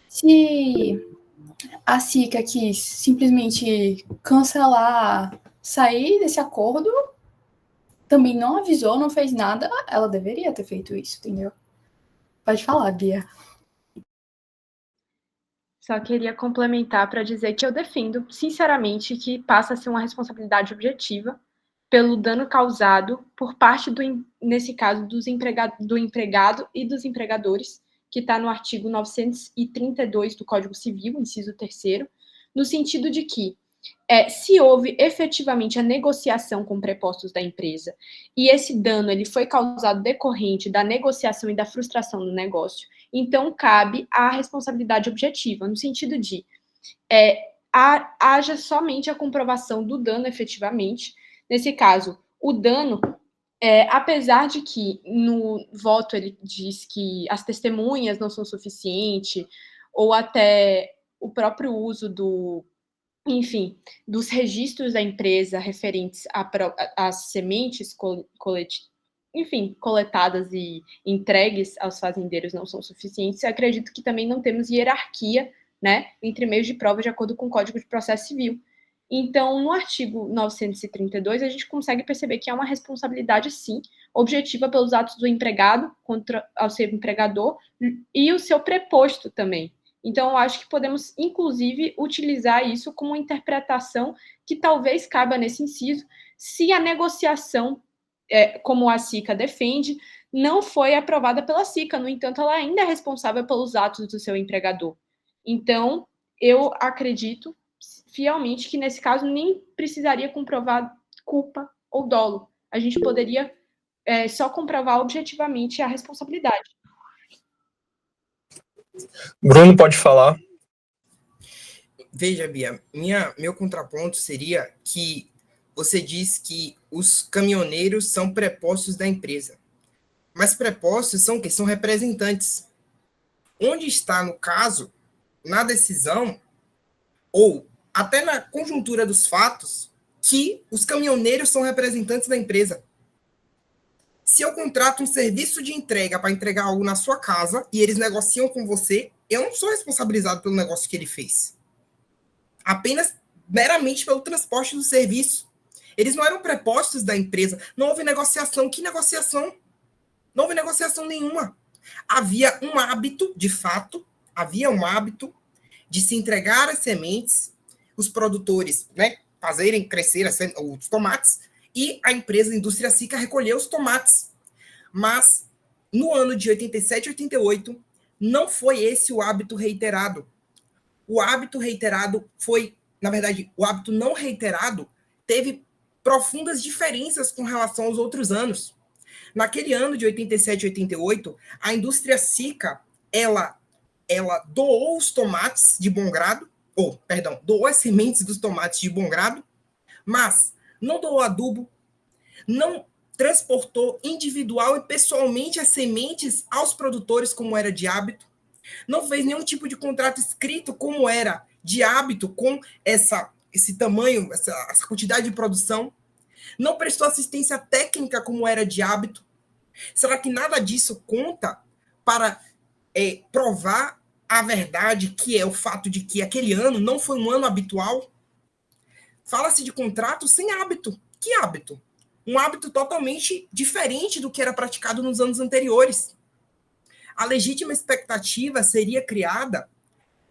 se a SICA quis simplesmente cancelar, sair desse acordo, também não avisou, não fez nada, ela deveria ter feito isso, entendeu? Pode falar, Bia. Só queria complementar para dizer que eu defendo, sinceramente, que passa a ser uma responsabilidade objetiva pelo dano causado por parte, nesse caso, do empregado e dos empregadores, que está no artigo 932 do Código Civil, inciso 3º, no sentido de que, se houve efetivamente a negociação com prepostos da empresa e esse dano ele foi causado decorrente da negociação e da frustração do negócio, então cabe a responsabilidade objetiva, no sentido de haja somente a comprovação do dano efetivamente. Nesse caso, o dano, apesar de que no voto ele diz que as testemunhas não são suficientes, ou até o próprio uso dos registros da empresa referentes às sementes coletadas e entregues aos fazendeiros não são suficientes, eu acredito que também não temos hierarquia, né, entre meios de prova de acordo com o Código de Processo Civil. Então, no artigo 932, a gente consegue perceber que há uma responsabilidade, sim, objetiva pelos atos do empregado contra ao seu empregador e o seu preposto também. Então, eu acho que podemos, inclusive, utilizar isso como uma interpretação que talvez caiba nesse inciso, se a negociação, como a SICA defende, não foi aprovada pela SICA. No entanto, ela ainda é responsável pelos atos do seu empregador. Então, eu acredito fielmente que, nesse caso, nem precisaria comprovar culpa ou dolo. A gente poderia só comprovar objetivamente a responsabilidade. Bruno, pode falar. Veja, Bia, meu contraponto seria que você diz que os caminhoneiros são prepostos da empresa. Mas prepostos são o quê? São representantes. Onde está, no caso, na decisão, ou até na conjuntura dos fatos, que os caminhoneiros são representantes da empresa? Se eu contrato um serviço de entrega para entregar algo na sua casa e eles negociam com você, eu não sou responsabilizado pelo negócio que ele fez. Apenas meramente pelo transporte do serviço. Eles não eram prepostos da empresa. Não houve negociação. Que negociação? Não houve negociação nenhuma. Havia um hábito, de fato, de se entregar as sementes, os produtores, né, fazerem crescer os tomates, e a empresa, a indústria SICA, recolheu os tomates. Mas, no ano de 87 e 88, não foi esse o hábito reiterado. O hábito reiterado foi, na verdade, o hábito não reiterado teve profundas diferenças com relação aos outros anos. Naquele ano de 87 e 88, a indústria SICA, ela doou os tomates de bom grado, doou as sementes dos tomates de bom grado, mas não doou adubo, não transportou individual e pessoalmente as sementes aos produtores, como era de hábito, não fez nenhum tipo de contrato escrito, como era de hábito, com essa esse tamanho, essa quantidade de produção? Não prestou assistência técnica como era de hábito? Será que nada disso conta para provar a verdade, que é o fato de que aquele ano não foi um ano habitual? Fala-se de contrato sem hábito. Que hábito? Um hábito totalmente diferente do que era praticado nos anos anteriores. A legítima expectativa seria criada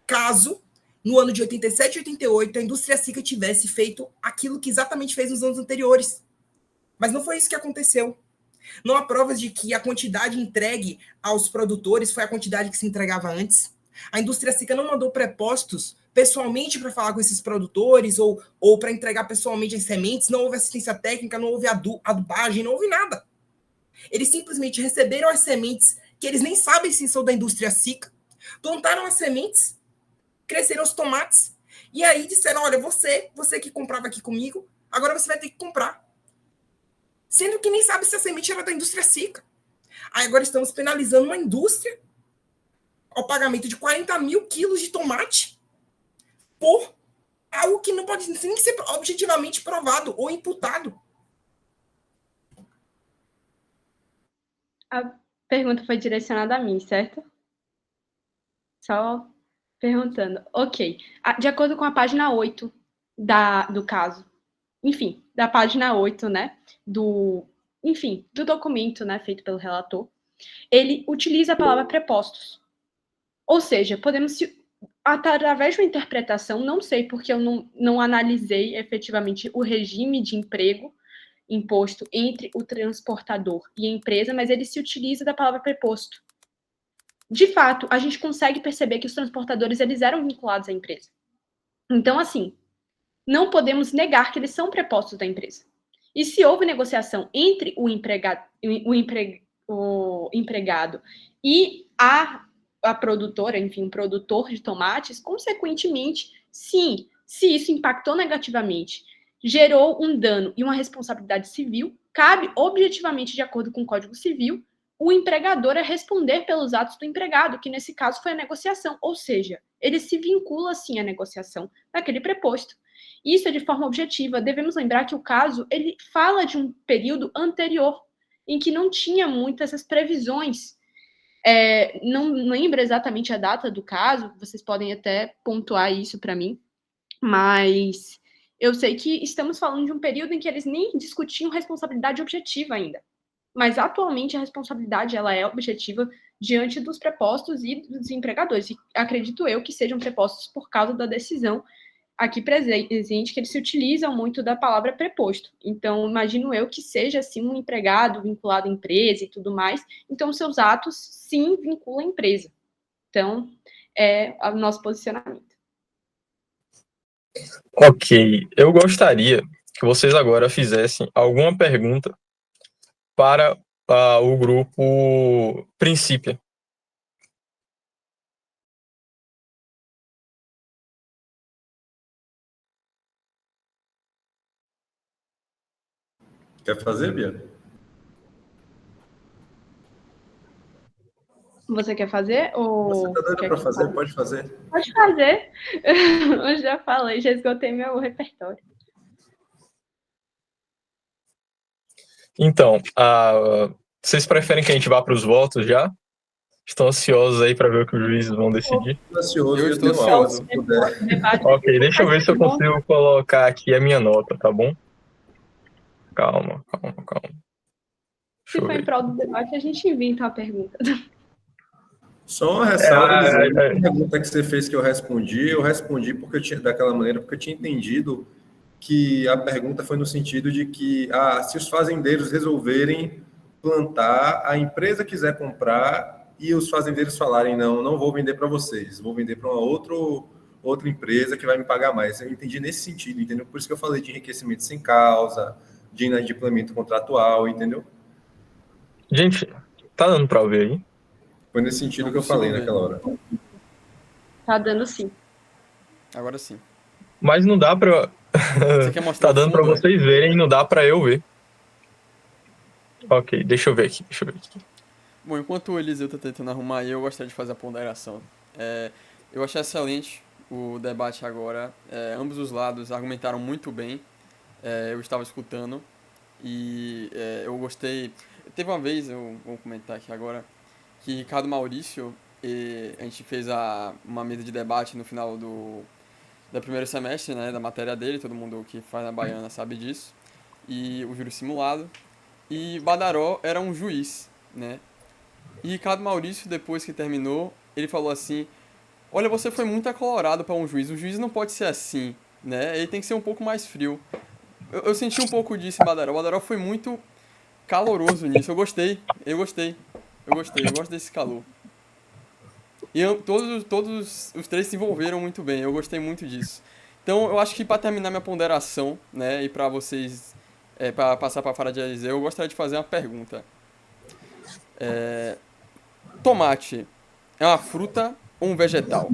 caso, no ano de 87 e 88, a indústria SICA tivesse feito aquilo que exatamente fez nos anos anteriores. Mas não foi isso que aconteceu. Não há provas de que a quantidade entregue aos produtores foi a quantidade que se entregava antes. A indústria SICA não mandou prepostos pessoalmente para falar com esses produtores ou para entregar pessoalmente as sementes. Não houve assistência técnica, não houve adubagem, não houve nada. Eles simplesmente receberam as sementes, que eles nem sabem se são da indústria SICA, plantaram as sementes, cresceram os tomates, e aí disseram, olha, você que comprava aqui comigo, agora você vai ter que comprar. Sendo que nem sabe se a semente era da indústria SICA. Aí agora estamos penalizando uma indústria ao pagamento de 40 mil quilos de tomate por algo que não pode nem ser objetivamente provado ou imputado. A pergunta foi direcionada a mim, certo? Só perguntando. Ok. De acordo com a página 8 do caso, enfim, da página 8, né, do documento, né, feito pelo relator, ele utiliza a palavra prepostos. Ou seja, podemos, através de uma interpretação, não sei porque eu não analisei efetivamente o regime de emprego imposto entre o transportador e a empresa, mas ele se utiliza da palavra preposto. De fato, a gente consegue perceber que os transportadores eles eram vinculados à empresa. Então, assim, não podemos negar que eles são prepostos da empresa. E se houve negociação entre o empregado e a produtora, enfim, o produtor de tomates, consequentemente, sim, se isso impactou negativamente, gerou um dano e uma responsabilidade civil, cabe objetivamente, de acordo com o Código Civil, o empregador a responder pelos atos do empregado, que nesse caso foi a negociação, ou seja, ele se vincula, sim, à negociação daquele preposto. Isso é de forma objetiva. Devemos lembrar que o caso ele fala de um período anterior, em que não tinha muitas essas previsões. Não lembro exatamente a data do caso, vocês podem até pontuar isso para mim, mas eu sei que estamos falando de um período em que eles nem discutiam responsabilidade objetiva ainda. Mas atualmente a responsabilidade ela é objetiva diante dos prepostos e dos empregadores. E acredito eu que sejam prepostos por causa da decisão aqui presente, que eles se utilizam muito da palavra preposto. Então, imagino eu que seja, assim, um empregado vinculado à empresa e tudo mais. Então, seus atos, sim, vinculam a empresa. Então, é o nosso posicionamento. Ok. Eu gostaria que vocês agora fizessem alguma pergunta para o grupo Princípio. Quer fazer, Bia? Você quer fazer? Ou Você tá doida para fazer? Pode fazer. Pode fazer. Eu já falei, já esgotei meu repertório. Então, vocês preferem que a gente vá para os votos já? Estão ansiosos aí para ver o que os juízes vão decidir? Eu estou ansioso. Ok, deixa eu ver se eu consigo colocar aqui a minha nota, tá bom? Calma. Se for em prol do debate, a gente inventa a pergunta. Só uma ressalva, a pergunta que você fez que eu respondi porque daquela maneira, porque eu tinha entendido que a pergunta foi no sentido de que se os fazendeiros resolverem plantar, a empresa quiser comprar e os fazendeiros falarem, não vou vender para vocês, vou vender para uma outra empresa que vai me pagar mais. Eu entendi nesse sentido, entendeu? Por isso que eu falei de enriquecimento sem causa, de inadimplemento contratual, entendeu? Gente, tá dando para ver aí? Foi nesse sentido que eu falei naquela hora. Tá dando sim. Agora sim. Mas não dá para... Você quer mostrar tá dando para vocês verem, não dá para eu ver. Ok, deixa eu ver aqui. Bom, enquanto o Eliseu tá tentando arrumar aí, eu gostaria de fazer a ponderação. Eu achei excelente o debate agora. Ambos os lados argumentaram muito bem. Eu estava escutando e eu gostei. Teve uma vez, eu vou comentar aqui agora, que Ricardo Maurício, a gente fez uma mesa de debate no final do primeiro semestre, né, da matéria dele, todo mundo que faz na Baiana sabe disso, e o júri simulado, e Badaró era um juiz, né, e Ricardo Maurício, depois que terminou, ele falou assim: olha, você foi muito acolorado para um juiz, o juiz não pode ser assim, né, ele tem que ser um pouco mais frio. Eu senti um pouco disso em Badaró. O Badaró foi muito caloroso nisso. Eu gosto desse calor. E todos os três se envolveram muito bem, eu gostei muito disso. Então, eu acho que para terminar minha ponderação, né, e para vocês, para passar para a Fara de Eliseu, eu gostaria de fazer uma pergunta. Tomate é uma fruta ou um vegetal?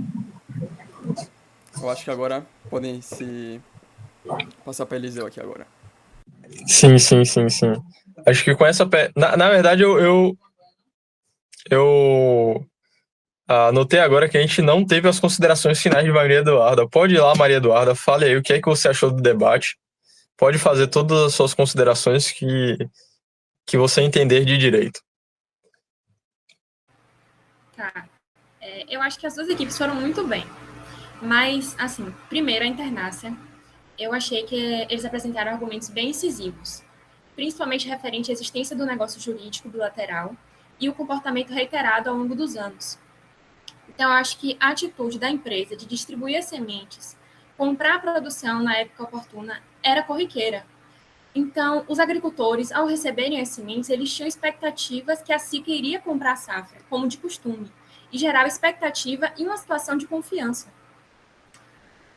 Eu acho que agora podem se passar para Eliseu aqui agora. Sim. Acho que com essa... Na verdade, eu anotei agora que a gente não teve as considerações finais de Maria Eduarda. Pode ir lá, Maria Eduarda, fale aí o que é que você achou do debate. Pode fazer todas as suas considerações que você entender de direito. Tá. Eu acho que as duas equipes foram muito bem. Mas, assim, primeiro a Internácia, eu achei que eles apresentaram argumentos bem incisivos, principalmente referente à existência do negócio jurídico bilateral e o comportamento reiterado ao longo dos anos. Então, eu acho que a atitude da empresa de distribuir as sementes, comprar a produção na época oportuna, era corriqueira. Então, os agricultores, ao receberem as sementes, eles tinham expectativas que a SICA iria comprar a safra, como de costume, e gerava expectativa e uma situação de confiança.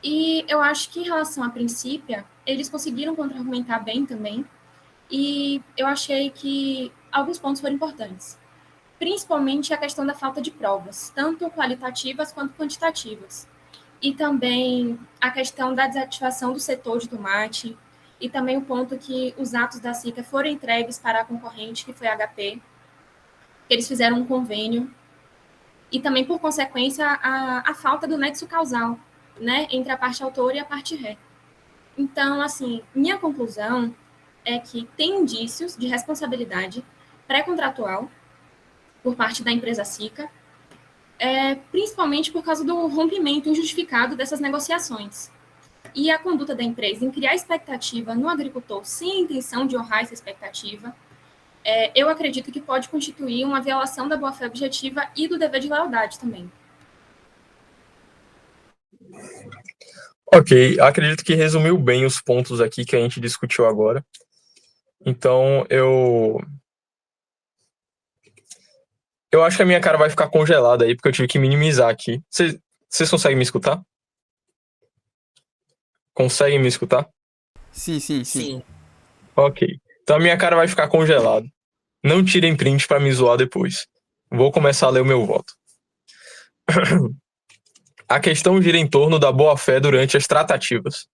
E eu acho que, em relação à Princípia, eles conseguiram contra-argumentar bem também, e eu achei que alguns pontos foram importantes. Principalmente a questão da falta de provas, tanto qualitativas quanto quantitativas. E também a questão da desativação do setor de tomate, e também o ponto que os atos da SICA foram entregues para a concorrente, que foi a HP, eles fizeram um convênio, e também, por consequência, a falta do nexo causal, né, entre a parte autora e a parte ré. Então, assim, minha conclusão é que tem indícios de responsabilidade pré-contratual por parte da empresa SICA, principalmente por causa do rompimento injustificado dessas negociações. E a conduta da empresa em criar expectativa no agricultor sem a intenção de honrar essa expectativa, eu acredito que pode constituir uma violação da boa-fé objetiva e do dever de lealdade também. Ok, acredito que resumiu bem os pontos aqui que a gente discutiu agora. Então, eu acho que a minha cara vai ficar congelada aí, porque eu tive que minimizar aqui. Vocês conseguem me escutar? Conseguem me escutar? Sim. Ok. Então a minha cara vai ficar congelada. Não tirem print para me zoar depois. Vou começar a ler o meu voto. A questão gira em torno da boa-fé durante as tratativas.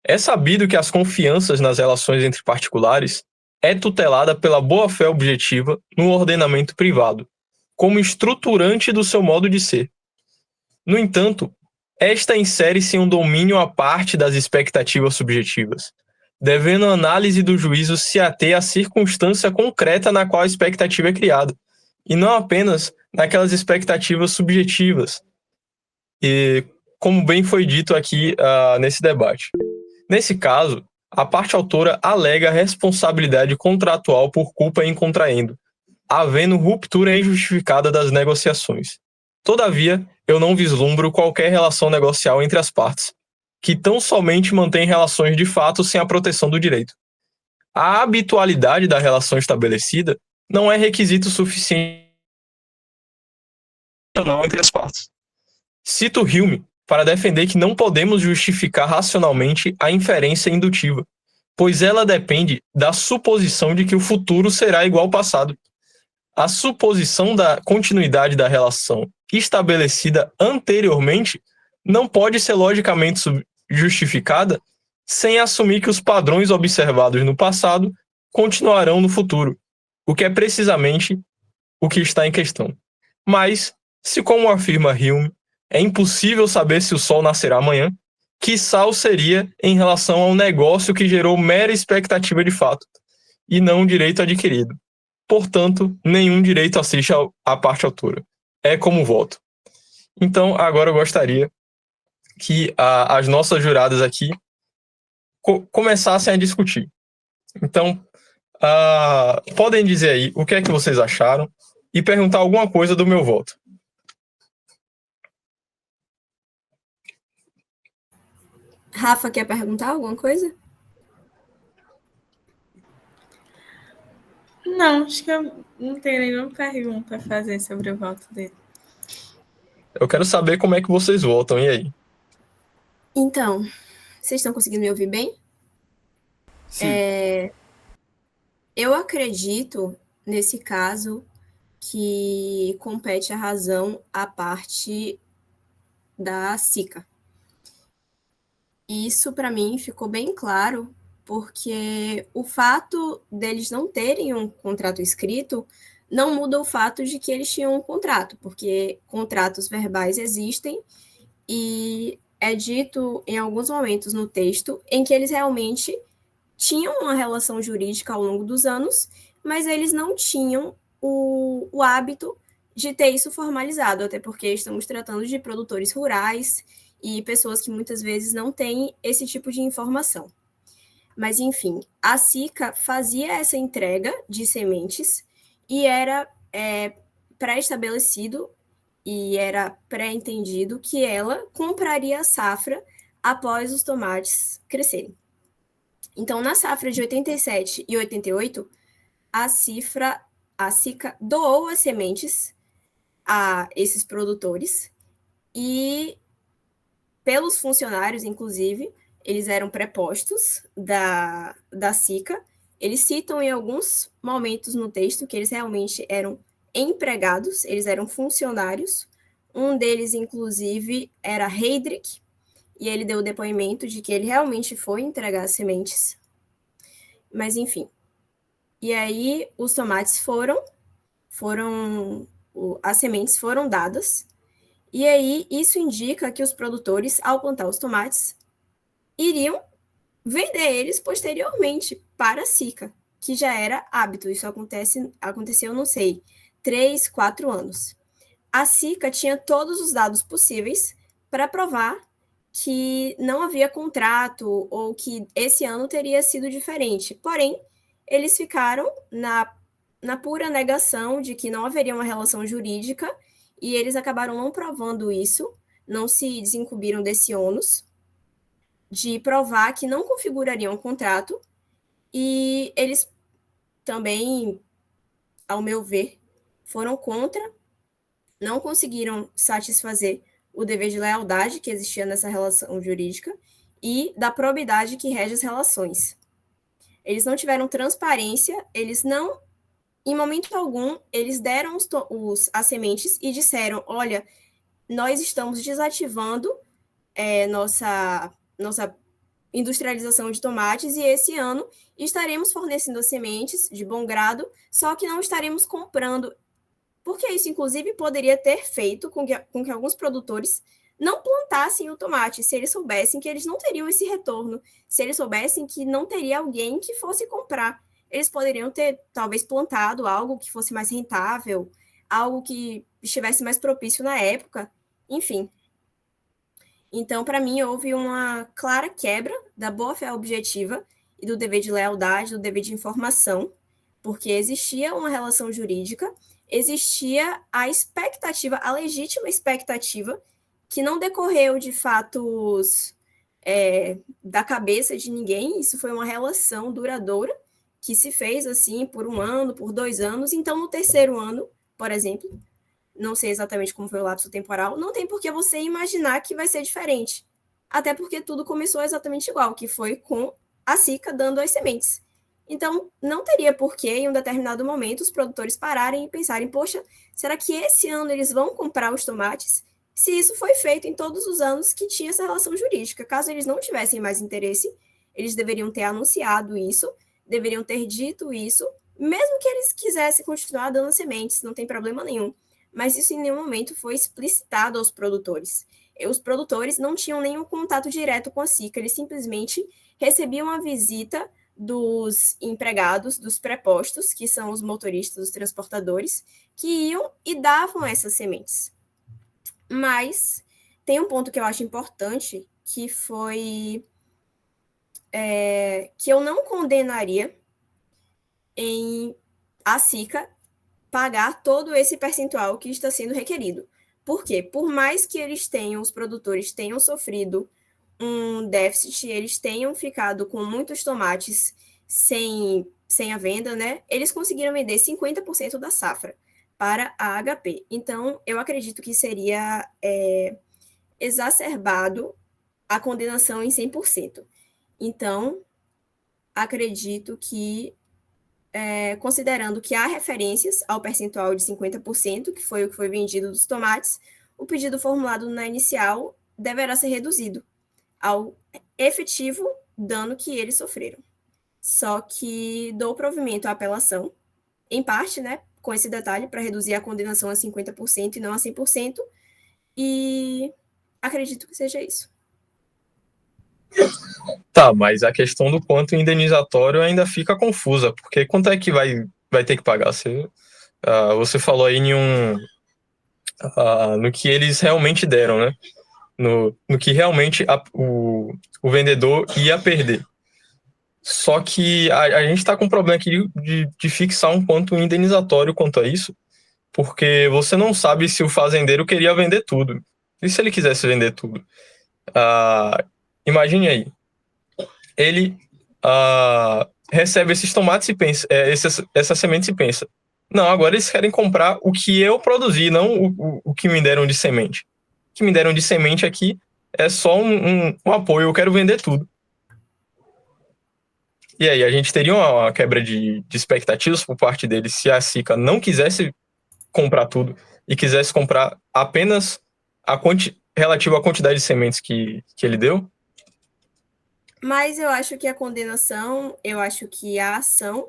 É sabido que as confianças nas relações entre particulares é tutelada pela boa-fé objetiva no ordenamento privado, como estruturante do seu modo de ser. No entanto, esta insere-se em um domínio à parte das expectativas subjetivas, devendo a análise do juízo se ater à circunstância concreta na qual a expectativa é criada, e não apenas naquelas expectativas subjetivas, e como bem foi dito aqui nesse debate. Nesse caso, a parte autora alega responsabilidade contratual por culpa em contraendo, havendo ruptura injustificada das negociações. Todavia, eu não vislumbro qualquer relação negocial entre as partes, que tão somente mantém relações de fato sem a proteção do direito. A habitualidade da relação estabelecida não é requisito suficiente entre as partes. Cito Hume para defender que não podemos justificar racionalmente a inferência indutiva, pois ela depende da suposição de que o futuro será igual ao passado. A suposição da continuidade da relação estabelecida anteriormente não pode ser logicamente justificada sem assumir que os padrões observados no passado continuarão no futuro, o que é precisamente o que está em questão. Mas, se como afirma Hume, É impossível saber se o sol nascerá amanhã, quiçá o seria em relação ao negócio que gerou mera expectativa de fato, e não um direito adquirido. Portanto, nenhum direito assiste à parte autora. É como voto. Então, agora eu gostaria que as nossas juradas aqui começassem a discutir. Então, podem dizer aí o que é que vocês acharam e perguntar alguma coisa do meu voto. Rafa, quer perguntar alguma coisa? Não, acho que eu não tenho nenhuma pergunta a fazer sobre o voto dele. Eu quero saber como é que vocês votam, e aí? Então, vocês estão conseguindo me ouvir bem? Sim. Eu acredito, nesse caso, que compete a razão à parte da SICA. Isso, para mim, ficou bem claro, porque o fato deles não terem um contrato escrito não muda o fato de que eles tinham um contrato, porque contratos verbais existem e é dito em alguns momentos no texto em que eles realmente tinham uma relação jurídica ao longo dos anos, mas eles não tinham o hábito de ter isso formalizado, até porque estamos tratando de produtores rurais e pessoas que muitas vezes não têm esse tipo de informação. Mas, enfim, a SICA fazia essa entrega de sementes e era pré-estabelecido e era pré-entendido que ela compraria a safra após os tomates crescerem. Então, na safra de 87 e 88, a SICA doou as sementes a esses produtores e, pelos funcionários, inclusive, eles eram prepostos da SICA. Eles citam em alguns momentos no texto que eles realmente eram empregados, eles eram funcionários. Um deles, inclusive, era Heydrich, e ele deu o depoimento de que ele realmente foi entregar as sementes. Mas, enfim. E aí, os tomates as sementes foram dadas, e aí isso indica que os produtores, ao plantar os tomates, iriam vender eles posteriormente para a SICA, que já era hábito. Isso aconteceu, não sei, 3, 4 anos. A SICA tinha todos os dados possíveis para provar que não havia contrato ou que esse ano teria sido diferente. Porém, eles ficaram na pura negação de que não haveria uma relação jurídica e eles acabaram não provando isso, não se desincumbiram desse ônus de provar que não configurariam um contrato, e eles também, ao meu ver, foram contra, não conseguiram satisfazer o dever de lealdade que existia nessa relação jurídica e da probidade que rege as relações. Eles não tiveram transparência, eles não, em momento algum, eles deram as sementes e disseram, olha, nós estamos desativando nossa industrialização de tomates e esse ano estaremos fornecendo as sementes de bom grado, só que não estaremos comprando, porque isso, inclusive, poderia ter feito com que alguns produtores não plantassem o tomate, se eles soubessem que eles não teriam esse retorno, se eles soubessem que não teria alguém que fosse comprar. Eles poderiam ter, talvez, plantado algo que fosse mais rentável, algo que estivesse mais propício na época, enfim. Então, para mim, houve uma clara quebra da boa-fé objetiva e do dever de lealdade, do dever de informação, porque existia uma relação jurídica, existia a expectativa, a legítima expectativa, que não decorreu de fatos da cabeça de ninguém, isso foi uma relação duradoura, que se fez assim por 1 ano, por 2 anos. Então, no terceiro ano, por exemplo, não sei exatamente como foi o lapso temporal, não tem por que você imaginar que vai ser diferente. Até porque tudo começou exatamente igual, que foi com a SICA dando as sementes. Então, não teria por que, em um determinado momento, os produtores pararem e pensarem, poxa, será que esse ano eles vão comprar os tomates? Se isso foi feito em todos os anos que tinha essa relação jurídica. Caso eles não tivessem mais interesse, eles deveriam ter anunciado isso, deveriam ter dito isso, mesmo que eles quisessem continuar dando sementes, não tem problema nenhum. mas isso em nenhum momento foi explicitado aos produtores. Os produtores não tinham nenhum contato direto com a SICA, eles simplesmente recebiam a visita dos empregados, dos prepostos, que são os motoristas, os transportadores, que iam e davam essas sementes. Mas tem um ponto que eu acho importante, que foi que eu não condenaria em a SICA pagar todo esse percentual que está sendo requerido. Por quê? Por mais que os produtores tenham sofrido um déficit, eles tenham ficado com muitos tomates sem a venda, né? Eles conseguiram vender 50% da safra para a HP. Então, eu acredito que seria exacerbado a condenação em 100%. Então, acredito que, considerando que há referências ao percentual de 50%, que foi o que foi vendido dos tomates, o pedido formulado na inicial deverá ser reduzido ao efetivo dano que eles sofreram. Só que dou provimento à apelação, em parte, né, com esse detalhe, para reduzir a condenação a 50% e não a 100%, e acredito que seja isso. Tá, mas a questão do quanto indenizatório ainda fica confusa, porque quanto é que vai ter que pagar? Você falou aí no que eles realmente deram, né? No que realmente o vendedor ia perder. Só que a gente está com um problema aqui de fixar um quanto indenizatório quanto a isso, porque você não sabe se o fazendeiro queria vender tudo. E se ele quisesse vender tudo? Imagine aí. Ele recebe esses tomates e pensa, essas sementes e pensa, não, agora eles querem comprar o que eu produzi, não o que me deram de semente. O que me deram de semente aqui é só um apoio, eu quero vender tudo. E aí, a gente teria uma quebra de expectativas por parte deles se a SICA não quisesse comprar tudo e quisesse comprar apenas relativo à quantidade de sementes que ele deu? Mas eu acho que a condenação, eu acho que a ação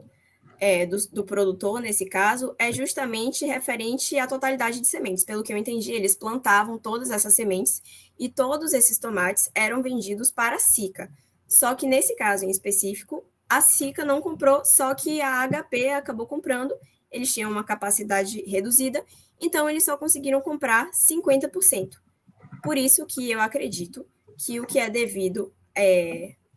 do produtor, nesse caso, é justamente referente à totalidade de sementes. Pelo que eu entendi, eles plantavam todas essas sementes e todos esses tomates eram vendidos para a SICA. Só que nesse caso em específico, a SICA não comprou, só que a HP acabou comprando. Eles tinham uma capacidade reduzida, então eles só conseguiram comprar 50%. Por isso que eu acredito que o que é devido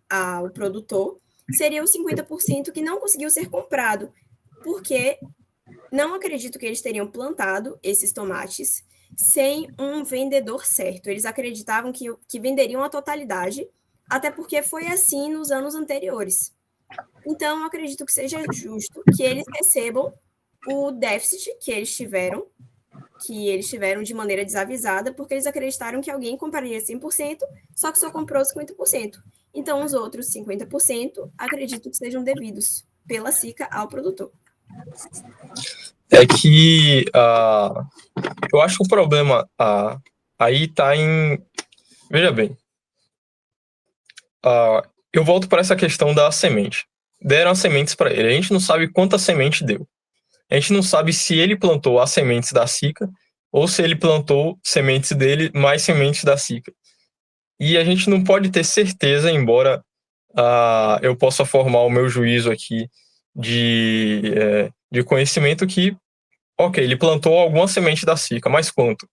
ao produtor seria os 50% que não conseguiu ser comprado, porque não acredito que eles teriam plantado esses tomates sem um vendedor certo. Eles acreditavam que venderiam a totalidade, até porque foi assim nos anos anteriores. Então, eu acredito que seja justo que eles recebam o déficit que eles tiveram de maneira desavisada, porque eles acreditaram que alguém compraria 100%, só que só comprou 50%. Então, os outros 50%, acredito que sejam devidos pela SICA ao produtor. É que eu acho que o problema aí está em... Veja bem, eu volto para essa questão da semente. Deram as sementes para ele, a gente não sabe quanta semente deu. A gente não sabe se ele plantou as sementes da SICA ou se ele plantou sementes dele mais sementes da SICA. E a gente não pode ter certeza, embora eu possa formar o meu juízo aqui de conhecimento que, ok, ele plantou alguma semente da SICA, mas quanto?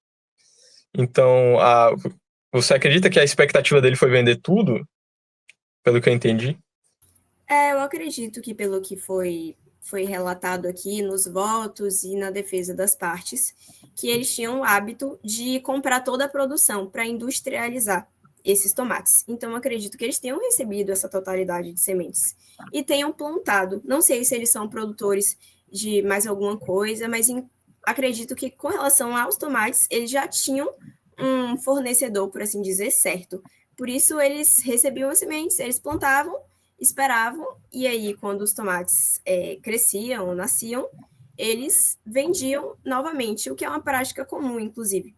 Então, você acredita que a expectativa dele foi vender tudo? Pelo que eu entendi? Eu acredito que pelo que foi relatado aqui nos votos e na defesa das partes, que eles tinham o hábito de comprar toda a produção para industrializar esses tomates. Então, acredito que eles tenham recebido essa totalidade de sementes e tenham plantado. Não sei se eles são produtores de mais alguma coisa, mas acredito que com relação aos tomates, eles já tinham um fornecedor, por assim dizer, certo. Por isso, eles recebiam as sementes, eles plantavam, esperavam, e aí, quando os tomates cresciam ou nasciam, eles vendiam novamente, o que é uma prática comum, inclusive.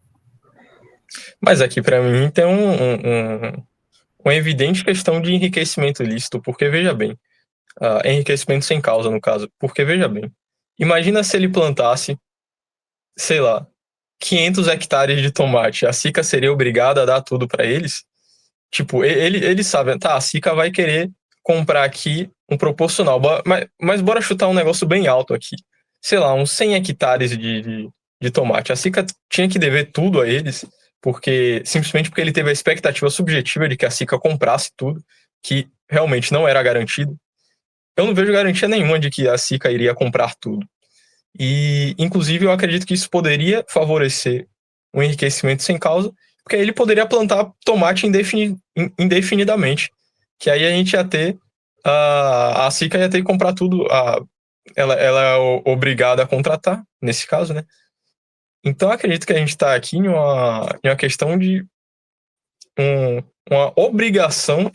Mas aqui, para mim, tem uma evidente questão de enriquecimento ilícito, porque, veja bem, enriquecimento sem causa, no caso, porque, veja bem, imagina se ele plantasse, sei lá, 500 hectares de tomate, a SICA seria obrigada a dar tudo para eles? Tipo, eles sabem, tá, a SICA vai querer comprar aqui um proporcional, mas bora chutar um negócio bem alto aqui. Sei lá, uns 100 hectares de tomate. A SICA tinha que dever tudo a eles, simplesmente porque ele teve a expectativa subjetiva de que a SICA comprasse tudo, que realmente não era garantido. Eu não vejo garantia nenhuma de que a SICA iria comprar tudo. E, inclusive, eu acredito que isso poderia favorecer um enriquecimento sem causa, porque aí ele poderia plantar tomate indefinidamente, que aí a gente ia ter, a SICA ia ter que comprar tudo, ela é obrigada a contratar, nesse caso, né? Então, eu acredito que a gente está aqui em uma questão de uma obrigação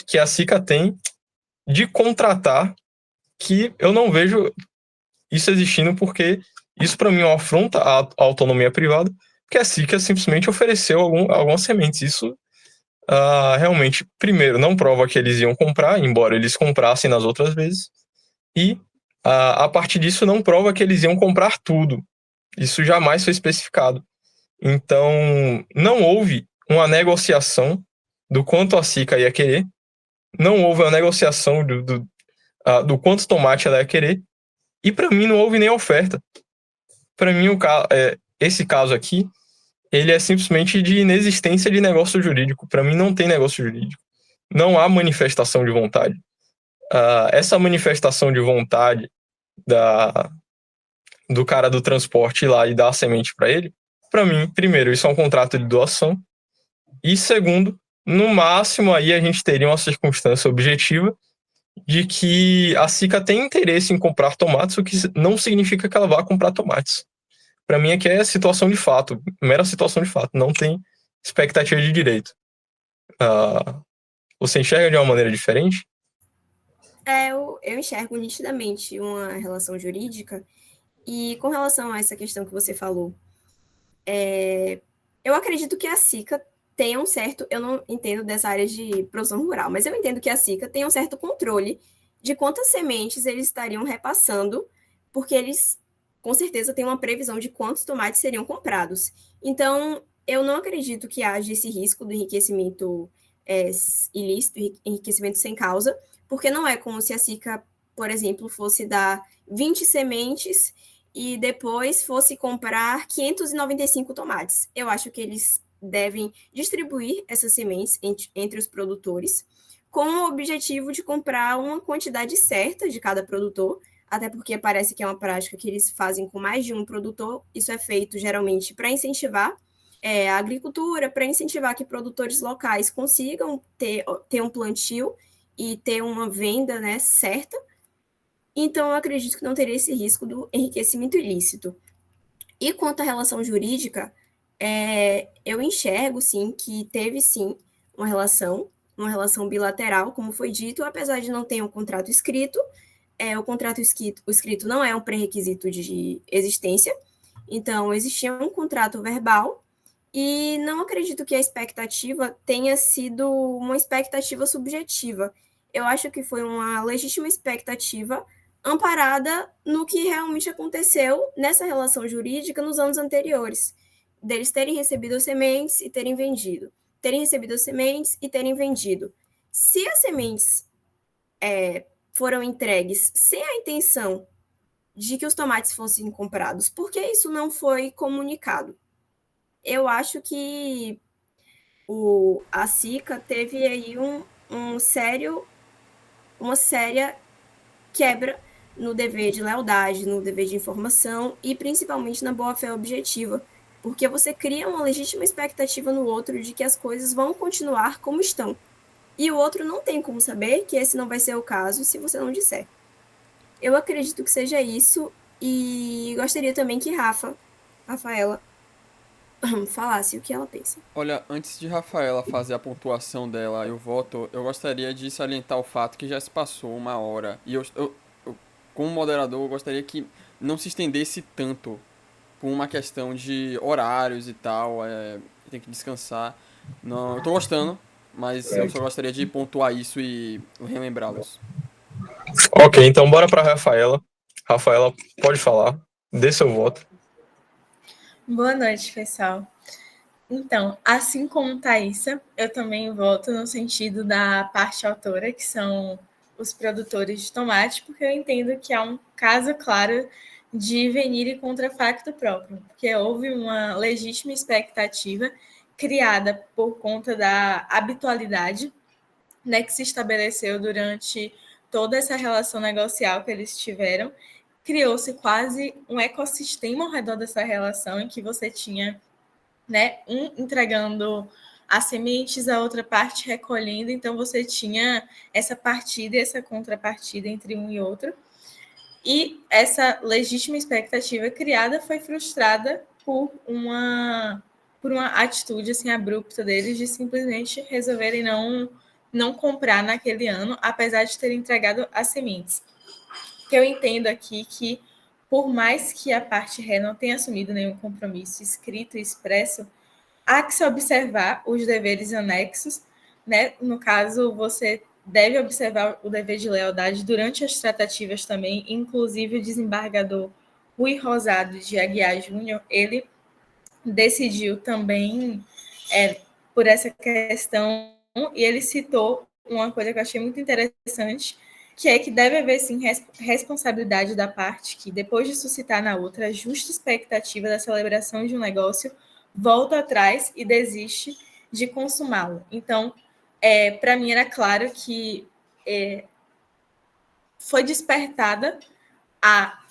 que a SICA tem de contratar, que eu não vejo isso existindo, porque isso para mim é uma afronta à autonomia privada, porque a SICA simplesmente ofereceu algumas sementes. Isso realmente, primeiro, não prova que eles iam comprar, embora eles comprassem nas outras vezes, e a partir disso não prova que eles iam comprar tudo. Isso jamais foi especificado. Então, não houve uma negociação do quanto a SICA ia querer, não houve uma negociação do quanto tomate ela ia querer, e para mim não houve nem oferta. Para mim, esse caso aqui, ele é simplesmente de inexistência de negócio jurídico. Para mim não tem negócio jurídico. Não há manifestação de vontade. Essa manifestação de vontade do cara do transporte ir lá e dar a semente para ele, para mim, primeiro, isso é um contrato de doação, e segundo, no máximo aí a gente teria uma circunstância objetiva de que a SICA tem interesse em comprar tomates, o que não significa que ela vá comprar tomates. Para mim aqui é situação de fato, mera situação de fato, não tem expectativa de direito. Você enxerga de uma maneira diferente? Eu enxergo nitidamente uma relação jurídica, e com relação a essa questão que você falou, eu acredito que a SICA tenha um certo, eu não entendo dessa área de produção rural, mas eu entendo que a SICA tem um certo controle de quantas sementes eles estariam repassando, porque eles, com certeza, têm uma previsão de quantos tomates seriam comprados. Então, eu não acredito que haja esse risco do enriquecimento ilícito, enriquecimento sem causa, porque não é como se a SICA, por exemplo, fosse dar 20 sementes e depois fosse comprar 595 tomates. Eu acho que eles devem distribuir essas sementes entre os produtores, com o objetivo de comprar uma quantidade certa de cada produtor, até porque parece que é uma prática que eles fazem com mais de um produtor. Isso é feito geralmente para incentivar a agricultura, para incentivar que produtores locais consigam ter um plantio e ter uma venda, né, certa. Então, eu acredito que não teria esse risco do enriquecimento ilícito. E quanto à relação jurídica, eu enxergo, sim, que teve, sim, uma relação bilateral, como foi dito, apesar de não ter um contrato escrito. O contrato escrito não é um pré-requisito de existência, então existia um contrato verbal, e não acredito que a expectativa tenha sido uma expectativa subjetiva. Eu acho que foi uma legítima expectativa amparada no que realmente aconteceu nessa relação jurídica nos anos anteriores, deles terem recebido as sementes e terem vendido, terem recebido as sementes e terem vendido. Se as sementes foram entregues sem a intenção de que os tomates fossem comprados, por que isso não foi comunicado? Eu acho que a SICA teve aí uma séria quebra no dever de lealdade, no dever de informação e principalmente na boa-fé objetiva, porque você cria uma legítima expectativa no outro de que as coisas vão continuar como estão. E o outro não tem como saber que esse não vai ser o caso se você não disser. Eu acredito que seja isso, e gostaria também que Rafaela, falasse o que ela pensa. Olha, antes de Rafaela fazer a pontuação dela e o voto, eu gostaria de salientar o fato que já se passou 1 hora. E eu como moderador, eu gostaria que não se estendesse tanto por uma questão de horários e tal. Tem que descansar. Não, eu tô gostando, mas eu só gostaria de pontuar isso e relembrá-los. Ok, então bora para Rafaela. Rafaela, pode falar. Dê seu voto. Boa noite, pessoal. Então, assim como Thaisa, eu também voto no sentido da parte autora, que são os produtores de tomate, porque eu entendo que há um caso claro de venir e contra facto próprio, porque houve uma legítima expectativa criada por conta da habitualidade, né, que se estabeleceu durante toda essa relação negocial que eles tiveram. Criou-se quase um ecossistema ao redor dessa relação em que você tinha, né, um entregando as sementes, a outra parte recolhendo, então você tinha essa partida e essa contrapartida entre um e outro. E essa legítima expectativa criada foi frustrada por uma atitude assim abrupta deles de simplesmente resolverem não comprar naquele ano, apesar de terem entregado as sementes. Que eu entendo aqui que, por mais que a parte ré não tenha assumido nenhum compromisso escrito e expresso, há que se observar os deveres anexos, né? No caso, você deve observar o dever de lealdade durante as tratativas também, inclusive o desembargador Rui Rosado de Aguiar Júnior, ele decidiu também por essa questão, e ele citou uma coisa que eu achei muito interessante, que é que deve haver, sim, responsabilidade da parte que, depois de suscitar na outra a justa expectativa da celebração de um negócio, volta atrás e desiste de consumá-lo. Então, para mim era claro que foi despertada a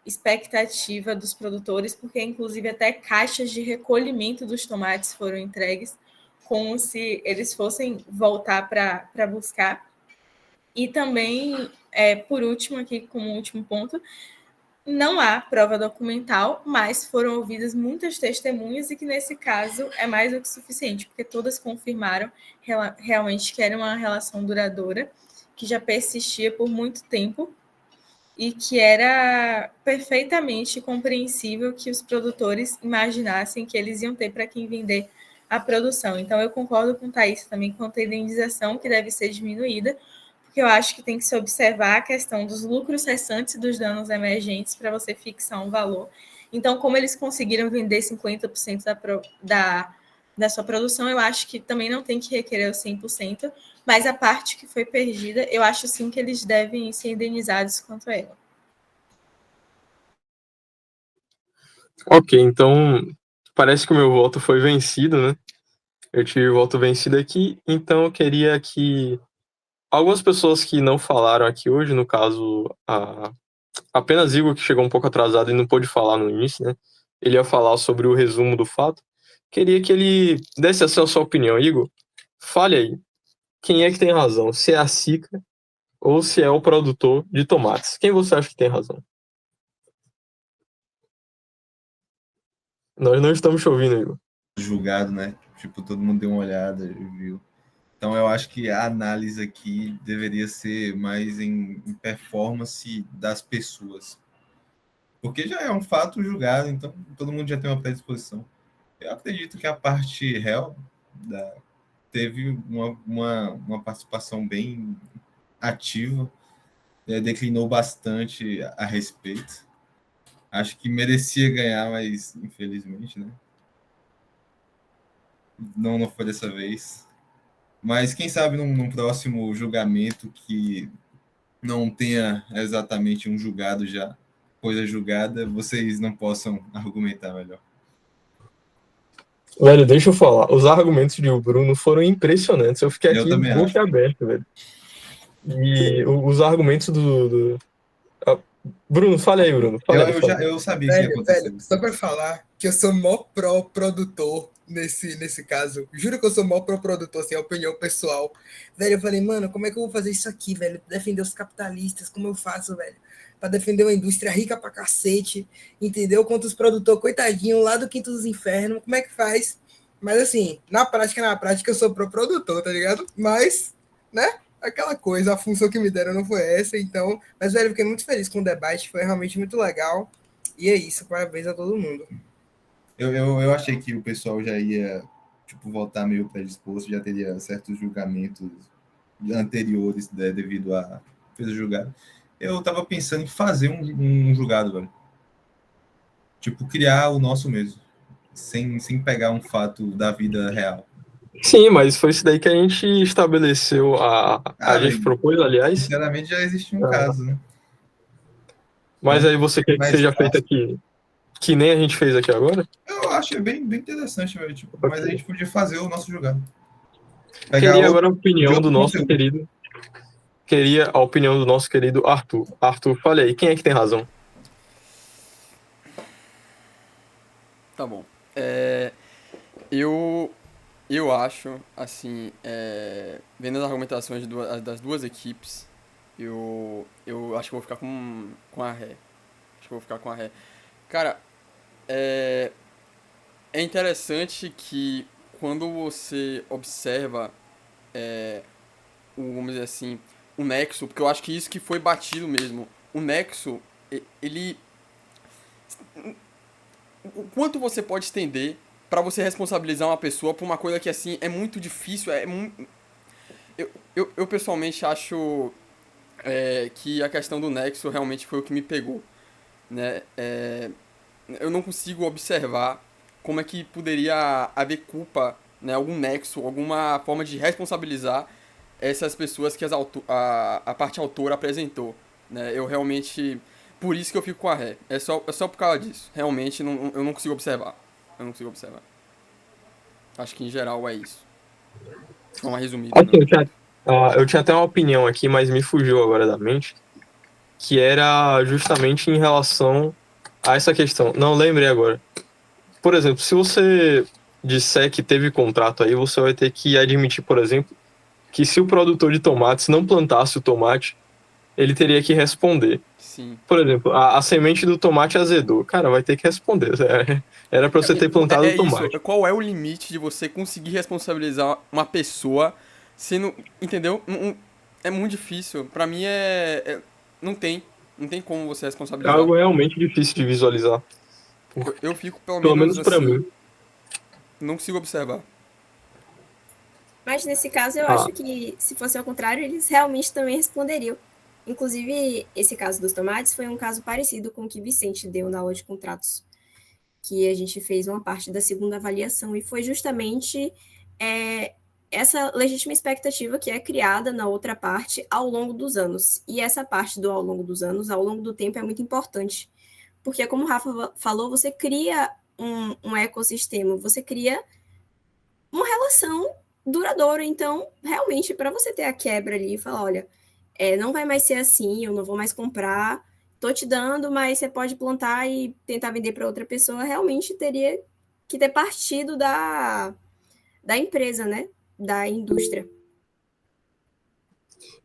expectativa dos produtores, porque inclusive até caixas de recolhimento dos tomates foram entregues, como se eles fossem voltar para buscar. E também, por último, aqui como último ponto, não há prova documental, mas foram ouvidas muitas testemunhas e que, nesse caso, é mais do que suficiente, porque todas confirmaram realmente que era uma relação duradoura, que já persistia por muito tempo e que era perfeitamente compreensível que os produtores imaginassem que eles iam ter para quem vender a produção. Então, eu concordo com Thaís também quanto à indenização, que deve ser diminuída, porque eu acho que tem que se observar a questão dos lucros cessantes e dos danos emergentes para você fixar um valor. Então, como eles conseguiram vender 50% da sua produção, eu acho que também não tem que requerer o 100%, mas a parte que foi perdida, eu acho sim que eles devem ser indenizados quanto a ela. Ok, então parece que o meu voto foi vencido, né? Eu tive o voto vencido aqui, então eu queria que algumas pessoas que não falaram aqui hoje, no caso, apenas Igor, que chegou um pouco atrasado e não pôde falar no início, né? Ele ia falar sobre o resumo do fato. Queria que ele desse assim a sua opinião. Igor, fale aí. Quem é que tem razão? Se é a Sica ou se é o produtor de tomates? Quem você acha que tem razão? Nós não estamos te ouvindo, Igor. Julgado, né? Tipo, todo mundo deu uma olhada e viu. Então, eu acho que a análise aqui deveria ser mais em performance das pessoas. Porque já é um fato julgado, então todo mundo já tem uma predisposição. Eu acredito que a parte réu teve uma participação bem ativa, declinou bastante a respeito. Acho que merecia ganhar, mas infelizmente, né? Não foi dessa vez. Mas quem sabe num próximo julgamento que não tenha exatamente um julgado já, coisa julgada, vocês não possam argumentar melhor. Velho, deixa eu falar. Os argumentos de o Bruno foram impressionantes. Eu fiquei aqui boca aberta, velho. E os argumentos do... Bruno, fale aí, Bruno. Eu sabia que ia acontecer. Velho, só pra falar que eu sou mó pró-produtor nesse caso. Juro que eu sou mó pró-produtor, assim, a opinião pessoal. Velho, eu falei, mano, como é que eu vou fazer isso aqui, velho? Defender os capitalistas, como eu faço, velho? Pra defender uma indústria rica pra cacete, entendeu? Contra os produtores, coitadinho, lá do quinto dos infernos, como é que faz? Mas assim, na prática, eu sou pró-produtor, tá ligado? Mas, né? Aquela coisa, a função que me deram não foi essa, então... Mas, velho, eu fiquei muito feliz com o debate, foi realmente muito legal. E é isso, parabéns a todo mundo. Eu achei que o pessoal já ia, tipo, voltar meio predisposto, já teria certos julgamentos anteriores, né, devido a fez o julgado. Eu tava pensando em fazer um julgado, velho. Tipo, criar o nosso mesmo. sem pegar um fato da vida real. Sim, mas foi isso daí que a gente estabeleceu, a gente velho, propôs, aliás. Sinceramente, já existe um caso, né? Mas aí você quer que mais seja fácil. feito aqui, que nem a gente fez aqui agora? Eu acho bem interessante, velho. Tipo, mas a gente podia fazer o nosso julgado. Queria agora a opinião do nosso conteúdo. querido. Queria a opinião do nosso querido Arthur. Arthur, fale aí, quem é que tem razão? Tá bom. Eu acho, assim, vendo as argumentações das duas equipes, eu acho que eu vou ficar com a ré. Acho que eu vou ficar com a ré. Cara, é interessante que quando você observa, vamos dizer assim, o nexo, porque eu acho que isso que foi batido mesmo. O nexo, ele... O quanto você pode estender pra você responsabilizar uma pessoa por uma coisa que, assim, é muito difícil, eu pessoalmente acho que a questão do nexo realmente foi o que me pegou, né? Eu não consigo observar como é que poderia haver culpa, né, algum nexo, alguma forma de responsabilizar essas pessoas que a parte autora apresentou, né? Eu realmente... Por isso que eu fico com a ré. É só por causa disso. Realmente, eu não consigo observar. Eu não consigo observar. Acho que, em geral, é isso. De forma resumida. Assim, eu tinha até uma opinião aqui, mas me fugiu agora da mente, que era justamente em relação a essa questão. Não, lembrei agora. Por exemplo, se você disser que teve contrato aí, você vai ter que admitir, por exemplo, que se o produtor de tomates não plantasse o tomate, ele teria que responder. Sim. Por exemplo, a semente do tomate azedou. Cara, vai ter que responder. Era pra você ter plantado o tomate. Isso. Qual é o limite de você conseguir responsabilizar uma pessoa sendo... Entendeu? É muito difícil. Pra mim, não tem como você É responsabilizar. algo realmente difícil de visualizar. Eu fico, pelo menos menos pra assim, mim. não consigo observar. Mas nesse caso, eu acho que, se fosse ao contrário, eles realmente também responderiam. Inclusive, esse caso dos tomates foi um caso parecido com o que Vicente deu na aula de contratos, que a gente fez uma parte da segunda avaliação, e foi justamente essa legítima expectativa que é criada na outra parte ao longo dos anos. E essa parte do ao longo dos anos, ao longo do tempo, é muito importante. Porque, como o Rafa falou, você cria um ecossistema, você cria uma relação duradoura. Então, realmente, para você ter a quebra ali e falar, olha, não vai mais ser assim, eu não vou mais comprar, tô te dando, mas você pode plantar e tentar vender para outra pessoa, realmente teria que ter partido da empresa, né? Da indústria.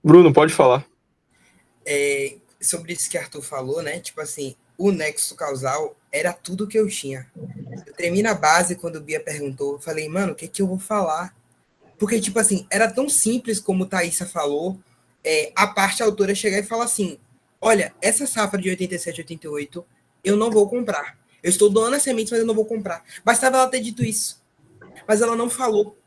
Bruno, pode falar. Sobre isso que Arthur falou, né? Tipo assim, o nexo causal era tudo que eu tinha. Eu tremi na base quando o Bia perguntou. Eu falei, mano, o que eu vou falar? Porque, tipo assim, era tão simples como Thaísa falou, a parte autora chegar e falar assim, olha, essa safra de 87, 88, eu não vou comprar. Eu estou doando as sementes, mas eu não vou comprar. Bastava ela ter dito isso. Mas ela não falou.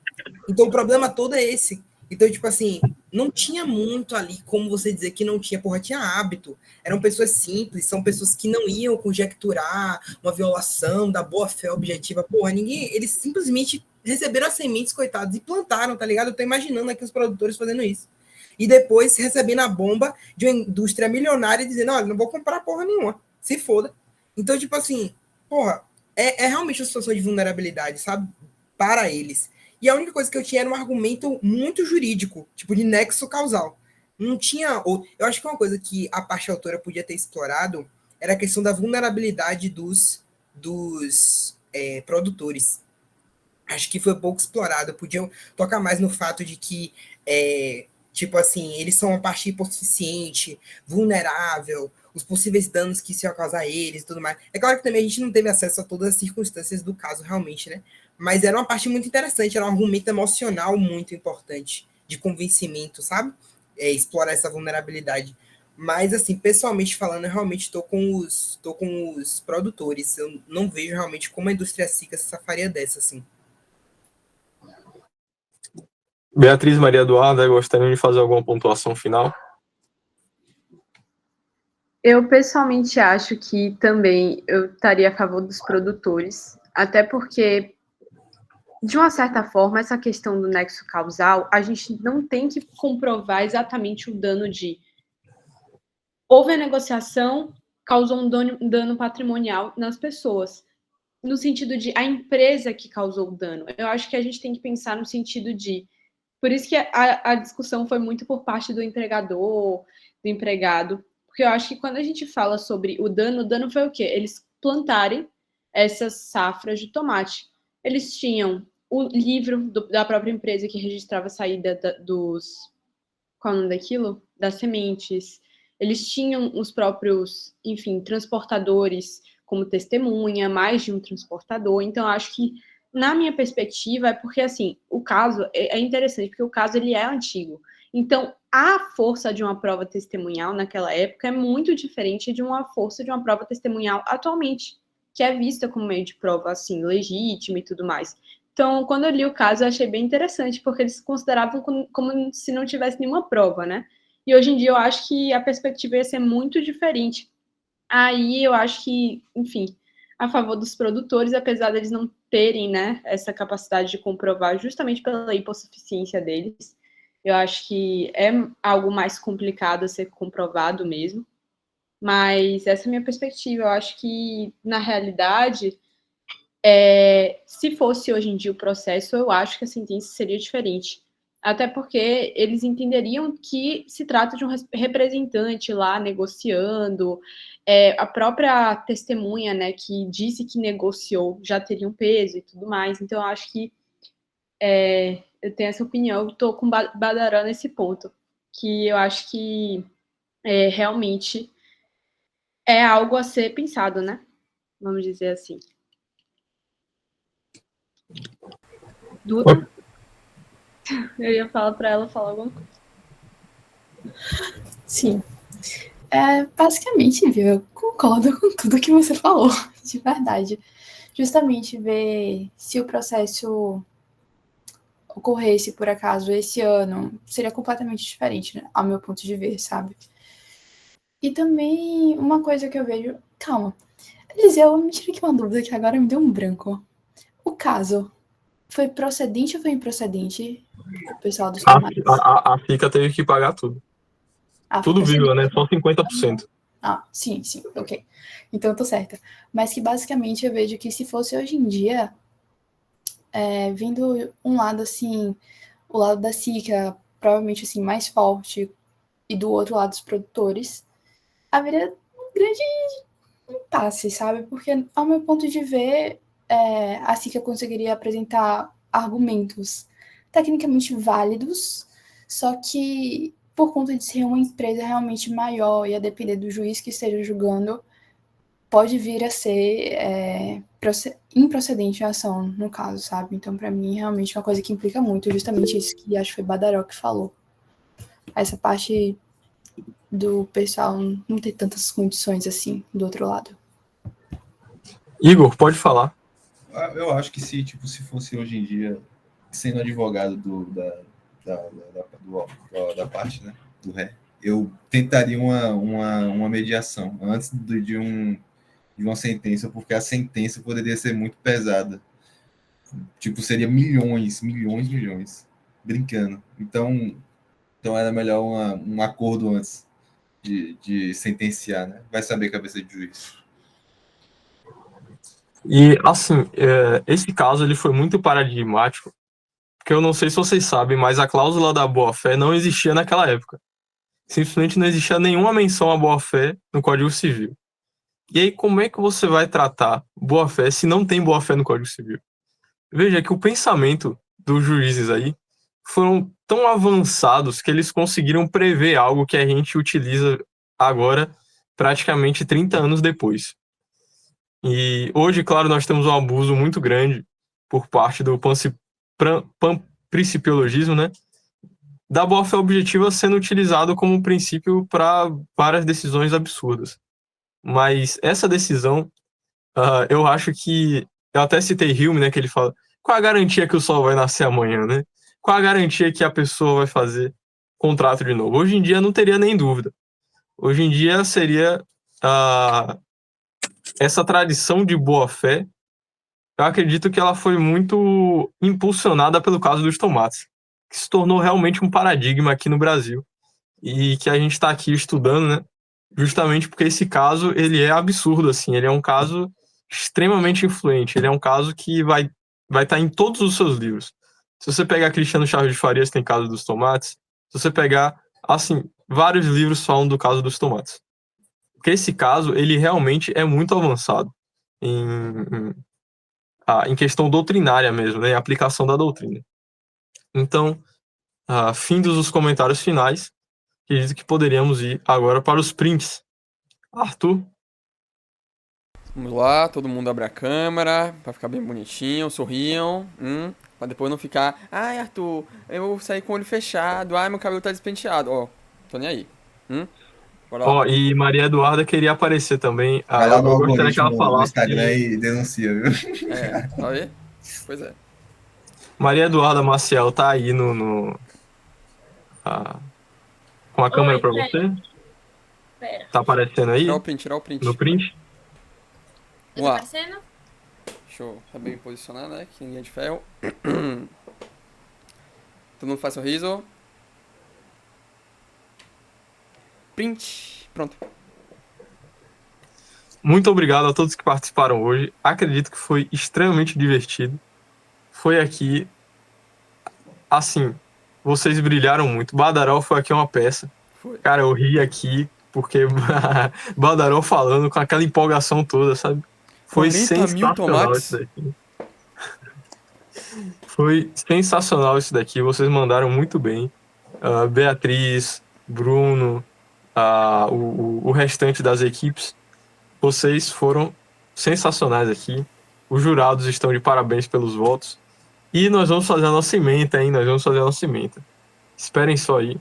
Então, o problema todo é esse. Então, tipo assim, não tinha muito ali como você dizer que não tinha. Porra, tinha hábito. Eram pessoas simples, são pessoas que não iam conjecturar uma violação da boa-fé objetiva. Porra, eles simplesmente receberam as sementes, coitados, e plantaram, tá ligado? Eu tô imaginando aqui os produtores fazendo isso. E depois recebendo a bomba de uma indústria milionária dizendo, olha, não vou comprar porra nenhuma. Se foda. Então, tipo assim, porra, é realmente uma situação de vulnerabilidade, sabe? Para eles. E a única coisa que eu tinha era um argumento muito jurídico, tipo de nexo causal. Não tinha... Eu acho que uma coisa que a parte autora podia ter explorado era a questão da vulnerabilidade dos produtores. Acho que foi pouco explorado. Podiam tocar mais no fato de que, tipo assim, eles são uma parte hipossuficiente, vulnerável, os possíveis danos que isso ia causar a eles e tudo mais. É claro que também a gente não teve acesso a todas as circunstâncias do caso realmente, né? Mas era uma parte muito interessante, era um argumento emocional muito importante, de convencimento, sabe? Explorar essa vulnerabilidade. Mas, assim, pessoalmente falando, eu realmente estou com os produtores. Eu não vejo realmente como a indústria SICA se safaria dessa, assim. Beatriz Maria Eduarda, gostaria de fazer alguma pontuação final? Eu pessoalmente acho que também eu estaria a favor dos produtores. Até porque, de uma certa forma, essa questão do nexo causal, a gente não tem que comprovar exatamente o dano de houve a negociação, causou um dano patrimonial nas pessoas, no sentido de a empresa que causou o dano. Eu acho que a gente tem que pensar no sentido de... Por isso que a discussão foi muito por parte do empregador, do empregado, porque eu acho que quando a gente fala sobre o dano foi o quê? Eles plantarem essas safras de tomate. Eles tinham o livro da própria empresa que registrava a saída dos... Qual é o nome daquilo? Das sementes. Eles tinham os próprios, enfim, transportadores como testemunha, mais de um transportador. Então, acho que, na minha perspectiva, é porque, assim, o caso é interessante, porque o caso ele é antigo. Então, a força de uma prova testemunhal naquela época é muito diferente de uma força de uma prova testemunhal atualmente, que é vista como meio de prova, assim, legítima e tudo mais. Então, quando eu li o caso, eu achei bem interessante, porque eles consideravam como se não tivesse nenhuma prova, né? E hoje em dia eu acho que a perspectiva ia ser muito diferente. Aí eu acho que, enfim, a favor dos produtores, apesar deles não terem, né, essa capacidade de comprovar justamente pela hipossuficiência deles, eu acho que é algo mais complicado a ser comprovado mesmo. Mas essa é a minha perspectiva. Eu acho que, na realidade, se fosse hoje em dia o processo, eu acho que a sentença seria diferente. Até porque eles entenderiam que se trata de um representante lá negociando, a própria testemunha, né, que disse que negociou já teria um peso e tudo mais. Então, eu acho que eu tenho essa opinião, eu estou com Badaró nesse ponto, que eu acho que realmente é algo a ser pensado, né? Vamos dizer assim. Duda? Eu ia falar para ela falar alguma coisa. Sim. Basicamente, viu? Eu concordo com tudo que você falou, de verdade. Justamente ver se o processo ocorresse, por acaso, esse ano, seria completamente diferente, né? Ao meu ponto de ver, sabe? E também, uma coisa que eu vejo... Calma. Eliseu, me tira aqui uma dúvida que agora me deu um branco. O caso foi procedente ou foi improcedente? O pessoal dos tomates. A FICA teve que pagar tudo. Tudo vírgula, né? Só 50%. Sim, ok. Então eu tô certa. Mas que basicamente eu vejo que se fosse hoje em dia, vindo um lado assim, o lado da SICA, provavelmente assim, mais forte, e do outro lado dos produtores, haveria um grande impasse, sabe? Porque, ao meu ponto de ver, a SICA conseguiria apresentar argumentos tecnicamente válidos, só que por conta de ser uma empresa realmente maior e a depender do juiz que esteja julgando, pode vir a ser improcedente a ação, no caso, sabe? Então, para mim, realmente é uma coisa que implica muito, justamente isso que acho que foi Badaró que falou. Essa parte do pessoal não ter tantas condições assim, do outro lado. Igor, pode falar. Eu acho que se fosse hoje em dia, sendo advogado da parte, né, do ré, eu tentaria uma mediação antes de uma sentença, porque a sentença poderia ser muito pesada. Seria milhões, brincando. Então era melhor um acordo antes de sentenciar, né? Vai saber a cabeça de juiz. E, assim, esse caso ele foi muito paradigmático, porque eu não sei se vocês sabem, mas a cláusula da boa-fé não existia naquela época. Simplesmente não existia nenhuma menção à boa-fé no Código Civil. E aí, como é que você vai tratar boa-fé se não tem boa-fé no Código Civil? Veja que o pensamento dos juízes aí foram tão avançados que eles conseguiram prever algo que a gente utiliza agora, praticamente 30 anos depois. E hoje, claro, nós temos um abuso muito grande por parte do principiologismo, né? Da boa-fé objetiva sendo utilizado como princípio para várias decisões absurdas. Mas essa decisão, eu acho que... Eu até citei Hume, né? Que ele fala, qual a garantia que o sol vai nascer amanhã, né? Qual a garantia que a pessoa vai fazer contrato de novo? Hoje em dia não teria nem dúvida. Hoje em dia seria essa tradição de boa-fé eu acredito que ela foi muito impulsionada pelo caso dos tomates, que se tornou realmente um paradigma aqui no Brasil. E que a gente está aqui estudando, né? Justamente porque esse caso, ele é absurdo, assim. Ele é um caso extremamente influente. Ele é um caso que vai estar em todos os seus livros. Se você pegar Cristiano Chaves de Farias, tem Caso dos Tomates. Se você pegar, assim, vários livros falam do caso dos tomates. Porque esse caso, ele realmente é muito avançado em questão doutrinária mesmo, né? Em aplicação da doutrina. Então, findos os comentários finais, acredito que poderíamos ir agora para os prints. Arthur? Vamos lá, todo mundo abre a câmera, pra ficar bem bonitinho, sorriam, pra depois não ficar, ai Arthur, eu saí com o olho fechado, ai meu cabelo tá despenteado, ó, tô nem aí. Bora lá. Ó, e Maria Eduarda queria aparecer também. Vai lá no Eu gostaria que ela algoritmo do falasse. Instagram e denuncia, viu? Tá aí? Pois é. Maria Eduarda Maciel tá aí com a câmera pra você? Pera. Tá aparecendo aí? Tirar o print. No print? Eu Vamos tô lá. aparecendo? Deixa eu saber me posicionar, né? Que ninguém é de ferro. Todo mundo faz sorriso. Print. Pronto. Muito obrigado a todos que participaram hoje. Acredito que foi extremamente divertido. Foi aqui. Assim, vocês brilharam muito. Badaró foi aqui uma peça. Foi. Cara, eu ri aqui porque Badaró falando com aquela empolgação toda, sabe? Foi 40 mil sensacional tomates? isso daqui. Foi sensacional isso daqui. Vocês mandaram muito bem. Beatriz, Bruno, o restante das equipes. Vocês foram sensacionais aqui. Os jurados estão de parabéns pelos votos. E nós vamos fazer a nossa ementa, hein? Nós vamos fazer a nossa ementa. Esperem só aí.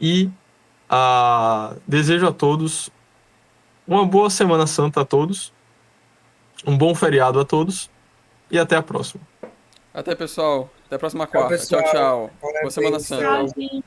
E desejo a todos uma boa Semana Santa a todos. Um bom feriado a todos. E até a próxima. Até, pessoal. Até a próxima quarta. pessoal. Tchau, tchau. Boa Parabéns, Semana Santa. Tchau, gente.